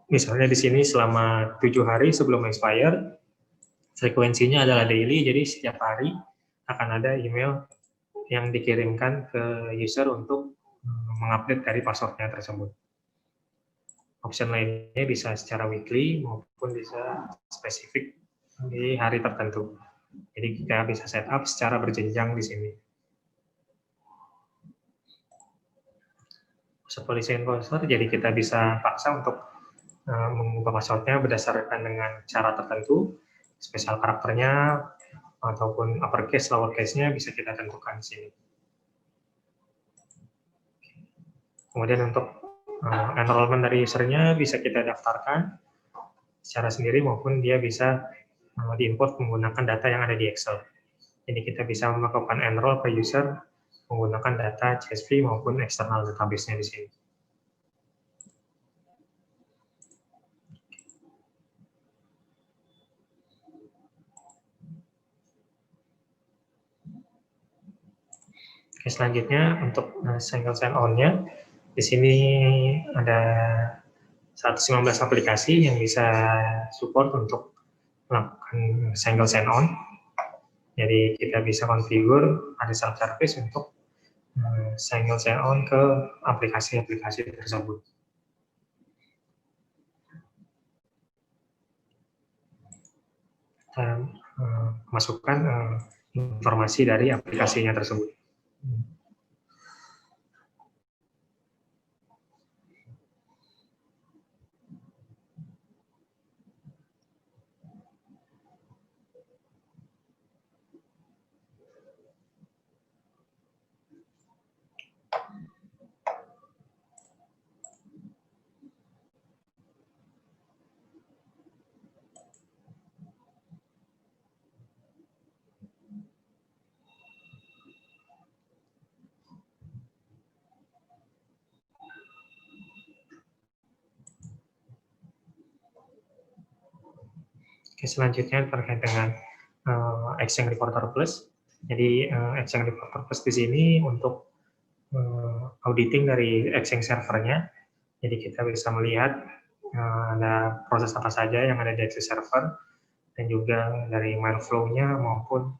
Misalnya di sini selama 7 hari sebelum expire, frekuensinya adalah daily, jadi setiap hari akan ada email yang dikirimkan ke user untuk mengupdate dari passwordnya tersebut. Option lainnya bisa secara weekly maupun bisa spesifik di hari tertentu. Jadi kita bisa set up secara berjenjang di sini. Policy enforcer, jadi kita bisa paksa untuk mengubah passwordnya berdasarkan dengan cara tertentu, spesial karakternya ataupun uppercase, lowercase-nya bisa kita tentukan di sini. Kemudian untuk enrollment dari usernya bisa kita daftarkan secara sendiri maupun dia bisa diimport menggunakan data yang ada di Excel. Jadi kita bisa melakukan enroll ke user menggunakan data CSV maupun eksternal database-nya di sini. Oke, selanjutnya untuk single sign-on-nya, di sini ada 115 aplikasi yang bisa support untuk melakukan single sign-on. Jadi kita bisa configure ada self-service untuk single sign-on ke aplikasi-aplikasi tersebut. Dan masukkan informasi dari aplikasinya tersebut. Selanjutnya terkait dengan Exchange Reporter Plus. Jadi Exchange Reporter Plus di sini untuk auditing dari Exchange servernya. Jadi kita bisa melihat ada proses apa saja yang ada di Exchange server, dan juga dari mail flow-nya maupun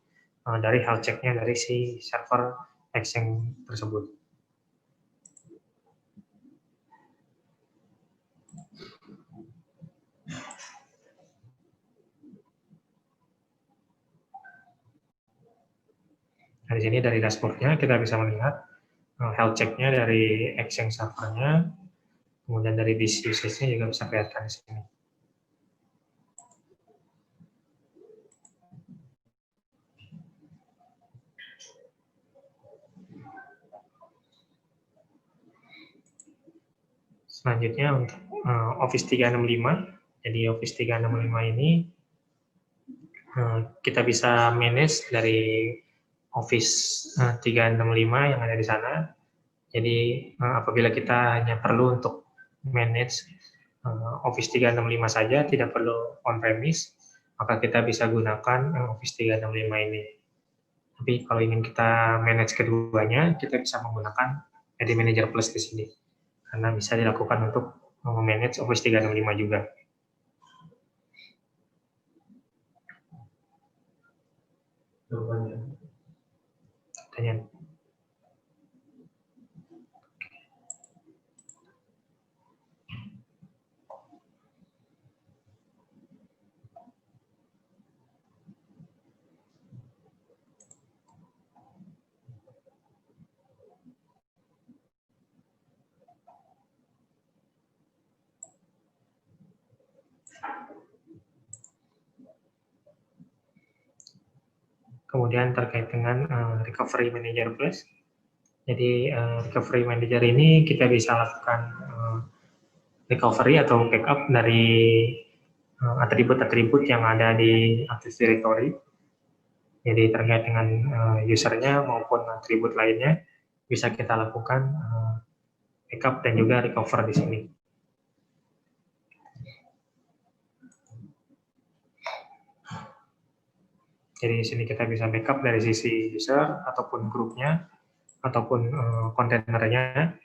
dari health check-nya dari si server Exchange tersebut. Nah, di sini dari dashboard-nya kita bisa melihat health check-nya dari Exchange servernya, kemudian dari disk usage-nya juga bisa kelihatan di sini. Selanjutnya untuk Office 365. Jadi Office 365 ini kita bisa manage dari Office 365 yang ada di sana. Jadi apabila kita hanya perlu untuk manage Office 365 saja, tidak perlu on-premise, maka kita bisa gunakan Office 365 ini. Tapi kalau ingin kita manage keduanya, kita bisa menggunakan AD Manager Plus di sini, karena bisa dilakukan untuk memanage Office 365 juga. Pertanyaan. Kemudian terkait dengan Recovery Manager Plus. Jadi Recovery Manager ini kita bisa lakukan recovery atau backup dari atribut-atribut yang ada di Active Directory. Jadi terkait dengan usernya maupun atribut lainnya, bisa kita lakukan backup dan juga recover di sini. Jadi di sini kita bisa backup dari sisi user ataupun grupnya ataupun kontainernya.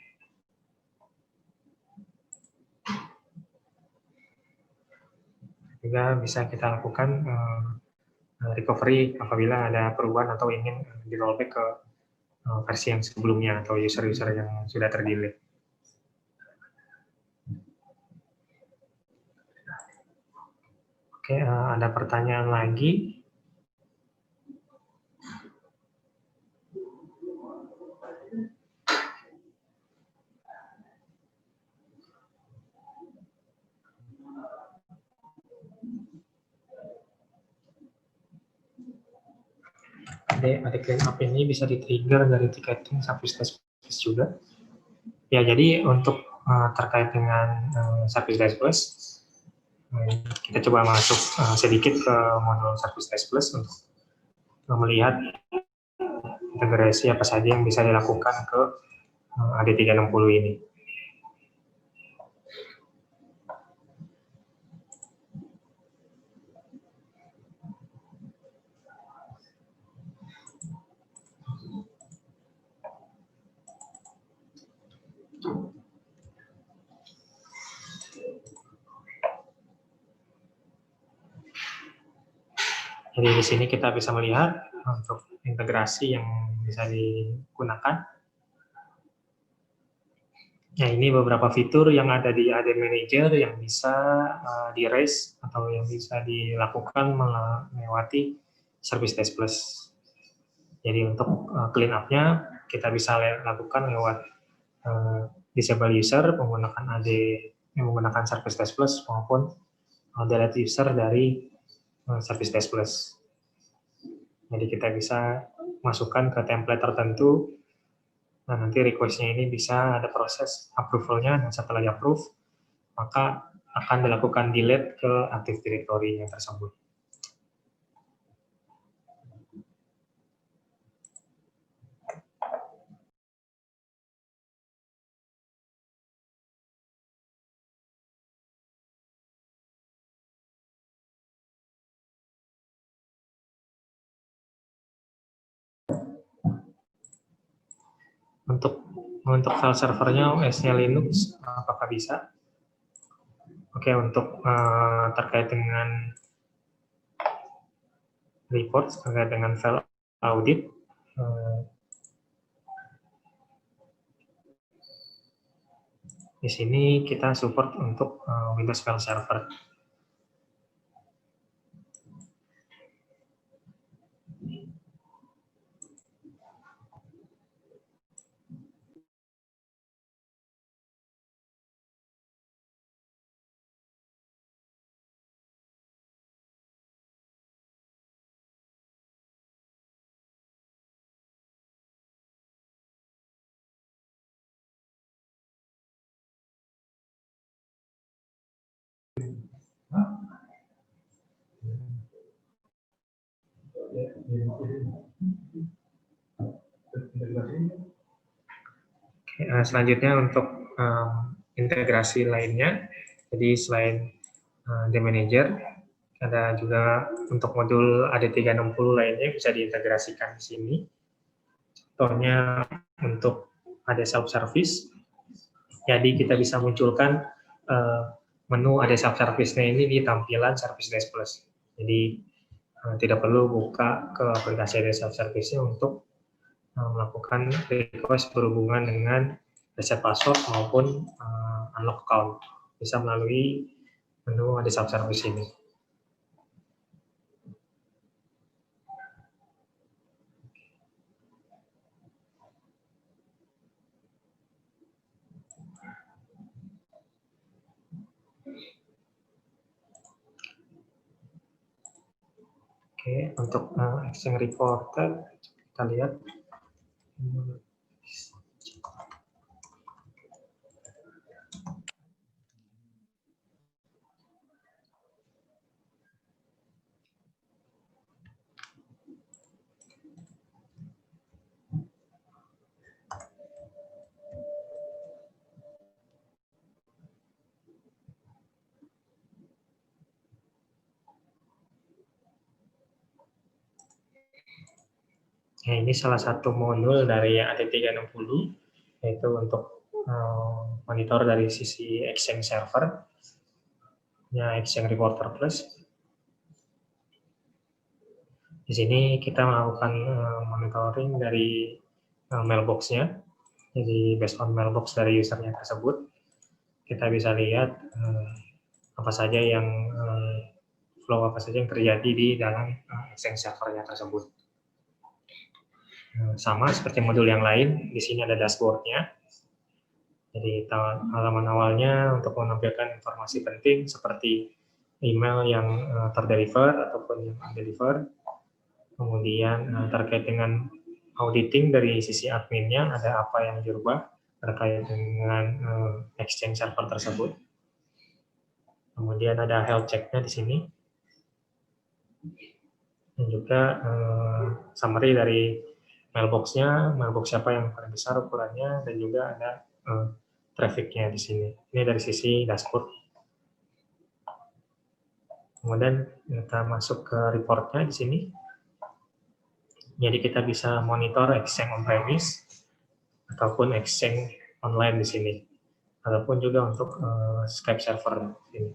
Juga bisa kita lakukan recovery apabila ada perubahan atau ingin di rollback ke versi yang sebelumnya atau user-user yang sudah terdelete. Oke, ada pertanyaan lagi? AD cleanup ini bisa di-trigger dari ticketing service desk plus juga. Ya, jadi untuk terkait dengan service desk plus, kita coba masuk sedikit ke modul service desk plus untuk melihat integrasi apa saja yang bisa dilakukan ke AD360 ini. Jadi di sini kita bisa melihat untuk integrasi yang bisa digunakan. Nah, ini beberapa fitur yang ada di AD Manager yang bisa di-raise atau yang bisa dilakukan melewati Service Desk Plus. Jadi untuk clean up-nya kita bisa lakukan lewat disable user menggunakan AD yang menggunakan Service Desk Plus maupun delete user dari Service Desk Plus. Jadi kita bisa masukkan ke template tertentu. Nah, nanti request-nya ini bisa ada proses approval-nya, dan setelah di-approve, maka akan dilakukan delete ke Active Directory yang tersebut. Untuk file servernya OS-nya Linux, apakah bisa? Oke, untuk terkait dengan report, terkait dengan file audit, di sini kita support untuk Windows File Server. Selanjutnya untuk integrasi lainnya, jadi selain The Manager, ada juga untuk modul AD360 lainnya bisa diintegrasikan di sini. Contohnya untuk AD Self-Service, jadi kita bisa munculkan menu AD Self-Service-nya ini di tampilan Service Desk Plus. Jadi tidak perlu buka ke aplikasi AD Self-Service-nya untuk melakukan request berhubungan dengan reset password maupun unlock account. Bisa melalui menu AD Self-Service ini. Oke, untuk Exchange Reporter, kita lihat. Nah, ini salah satu modul dari AD360, yaitu untuk monitor dari sisi Exchange Server, ya Exchange Reporter Plus. Di sini kita melakukan monitoring dari mailbox-nya, jadi based on mailbox dari usernya tersebut, kita bisa lihat apa saja yang flow apa saja yang terjadi di dalam Exchange servernya tersebut. Sama seperti modul yang lain, di sini ada dashboard-nya. Jadi halaman awalnya untuk menampilkan informasi penting seperti email yang terdeliver ataupun yang undeliver. Kemudian terkait dengan auditing dari sisi adminnya, ada apa yang dirubah terkait dengan Exchange server tersebut. Kemudian ada health check-nya di sini. Dan juga summary dari mailbox-nya, mailbox siapa yang paling besar ukurannya, dan juga ada traffic-nya di sini. Ini dari sisi dashboard. Kemudian kita masuk ke report-nya di sini. Jadi kita bisa monitor Exchange on-premise ataupun Exchange online di sini. Ataupun juga untuk Skype server di sini.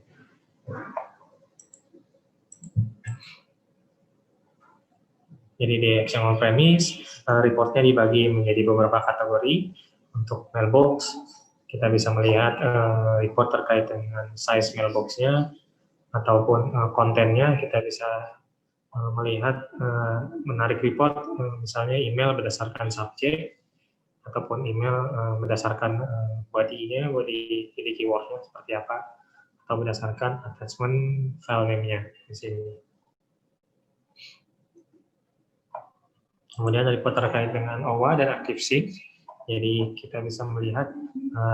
Jadi di Exchange on-premise, reportnya dibagi menjadi beberapa kategori. Untuk mailbox, kita bisa melihat report terkait dengan size mailbox-nya, ataupun kontennya, kita bisa melihat menarik report, misalnya email berdasarkan subjek, ataupun email berdasarkan body-nya, body keyword-nya seperti apa, atau berdasarkan attachment file name-nya di sini. Kemudian report terkait dengan OWA dan ActiveSync. Jadi kita bisa melihat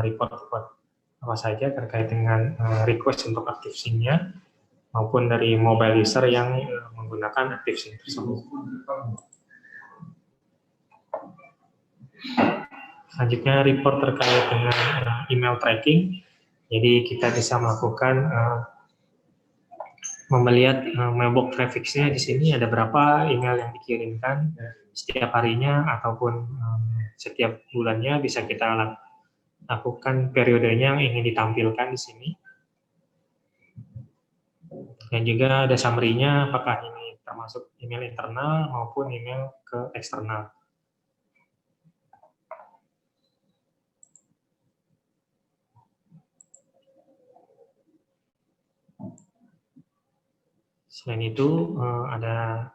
report-report apa saja terkait dengan request untuk ActiveSync-nya maupun dari mobile user yang menggunakan ActiveSync tersebut. Selanjutnya report terkait dengan email tracking. Jadi kita bisa melakukan melihat mailbox traffic-nya di sini ada berapa email yang dikirimkan setiap harinya ataupun setiap bulannya bisa kita lakukan periodenya yang ingin ditampilkan di sini. Dan juga ada summary-nya, apakah ini termasuk email internal maupun email ke eksternal. Selain itu, ada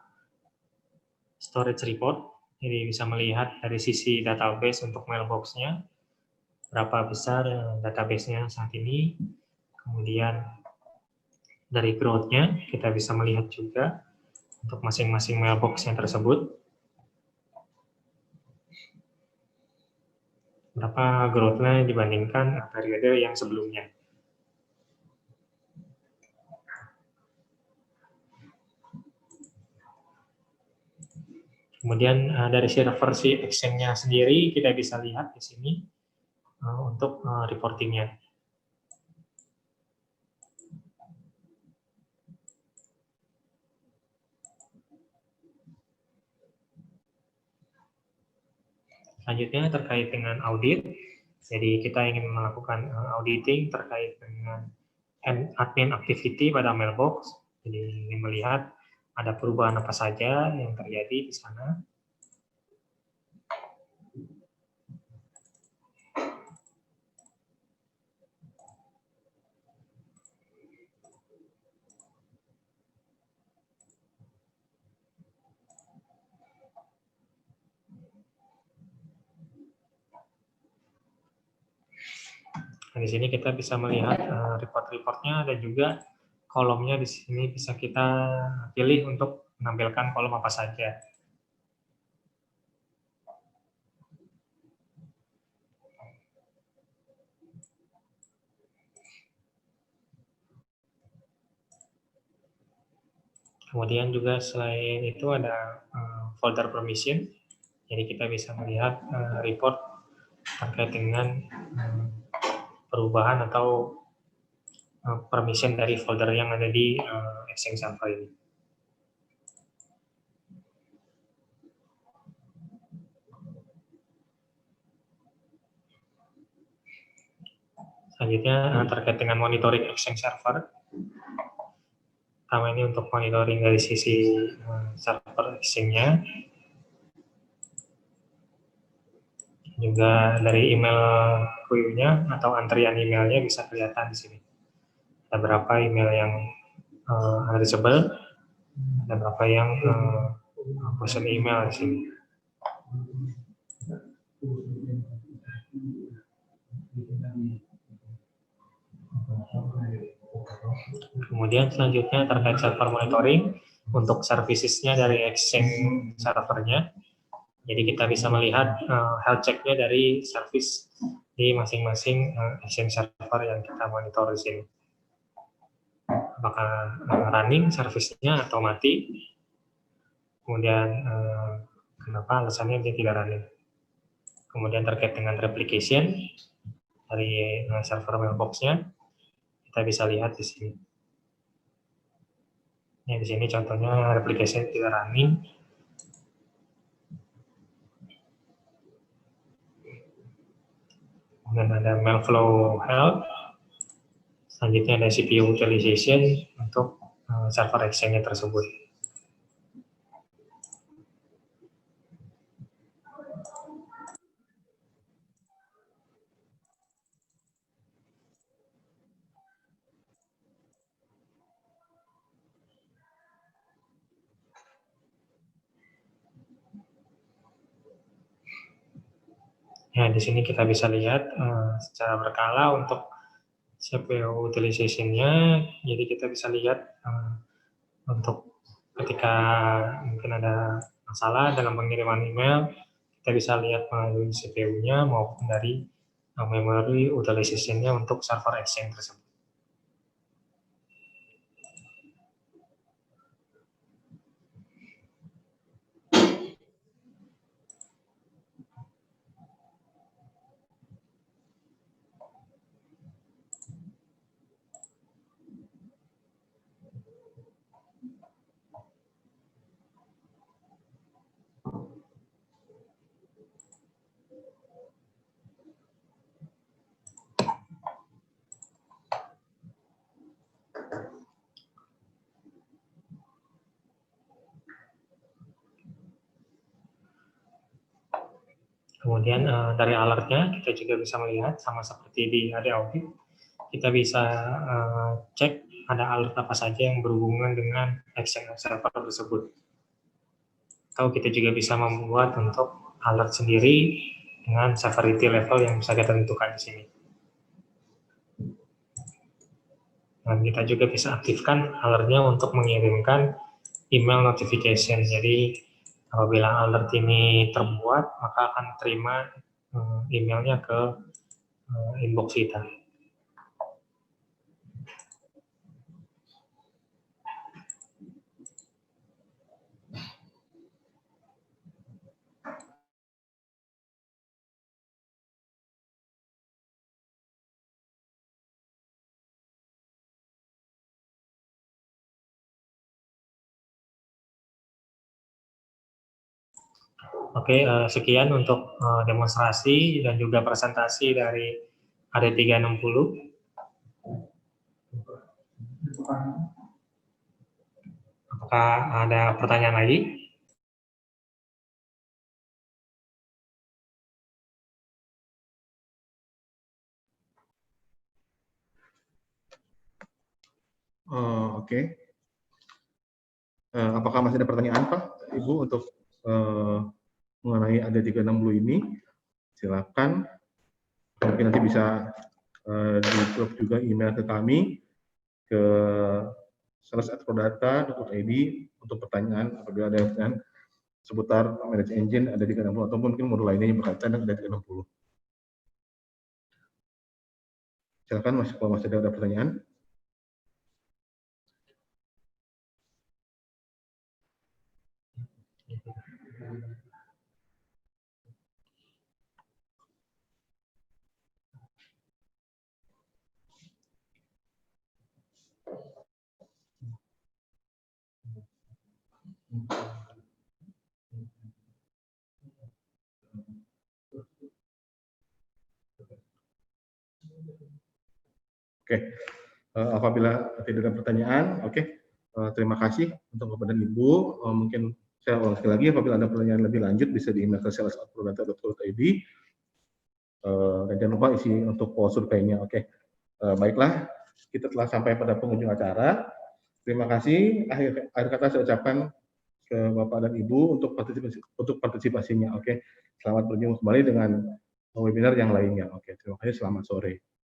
storage report, jadi bisa melihat dari sisi database untuk mailbox-nya, berapa besar database-nya saat ini, kemudian dari growth-nya kita bisa melihat juga untuk masing-masing mailbox-nya tersebut, berapa growth-nya dibandingkan periode yang sebelumnya. Kemudian dari versi Exchange-nya sendiri kita bisa lihat di sini untuk reporting-nya. Selanjutnya terkait dengan audit, jadi kita ingin melakukan auditing terkait dengan admin activity pada mailbox, jadi ingin melihat ada perubahan apa saja yang terjadi di sana. Nah, di sini kita bisa melihat report-reportnya, dan juga kolomnya di sini bisa kita pilih untuk menampilkan kolom apa saja. Kemudian juga selain itu ada folder permission, jadi kita bisa melihat report terkait dengan perubahan atau permission dari folder yang ada di Exchange server ini. Selanjutnya terkait dengan monitoring Exchange server. Pertama ini untuk monitoring dari sisi server Exchange-nya. Juga dari email queue-nya atau antrian emailnya bisa kelihatan di sini. Ada berapa email yang unreachable, ada berapa yang bosan email di sini. Kemudian selanjutnya terkait server monitoring untuk services-nya dari Exchange servernya. Jadi kita bisa melihat health check-nya dari service di masing-masing Exchange server yang kita monitor di sini. Apakah running service-nya atau mati? Kemudian kenapa alasannya dia tidak running? Kemudian terkait dengan replication dari server mailbox-nya, kita bisa lihat di sini. Nah, di sini contohnya replication tidak running. Kemudian ada mail flow health. Selanjutnya ada CPU utilization untuk server Exchange tersebut. Ya, di sini kita bisa lihat secara berkala untuk CPU utilization-nya. Jadi kita bisa lihat untuk ketika mungkin ada masalah dalam pengiriman email, kita bisa lihat melalui CPU-nya maupun dari memory utilization-nya untuk server Exchange tersebut. Kemudian dari alertnya kita juga bisa melihat sama seperti di AD Audit, kita bisa cek ada alert apa saja yang berhubungan dengan Exchange server tersebut. Atau kita juga bisa membuat untuk alert sendiri dengan severity level yang bisa kita tentukan di sini. Dan kita juga bisa aktifkan alertnya untuk mengirimkan email notification. Jadi apabila alert ini terbuat, maka akan terima emailnya ke inbox kita. Oke, sekian untuk demonstrasi dan juga presentasi dari AD 360. Apakah ada pertanyaan lagi? Oke. Apakah masih ada pertanyaan, Pak, Ibu, untuk mengenai AD 360 ini? Silakan. Mungkin nanti bisa di-drop juga email ke kami, ke sales@prodata.id untuk pertanyaan apabila ada pertanyaan seputar manage engine AD 360 atau mungkin modul lainnya yang berkaitan dengan AD 360. Silakan kalau masih ada pertanyaan. Oke, apabila tidak ada pertanyaan, oke, terima kasih untuk kepada Ibu. Mungkin saya ulang sekali lagi, apabila ada pertanyaan lebih lanjut bisa di-email ke sales@prodata.id. Dan jangan lupa isi untuk poll surveinya. Oke, baiklah, kita telah sampai pada penghujung acara. Terima kasih. Akhir kata saya ucapkan ke Bapak dan Ibu untuk partisipasinya. Oke, selamat berjumpa kembali dengan webinar yang lainnya. Oke, terima kasih. Selamat sore.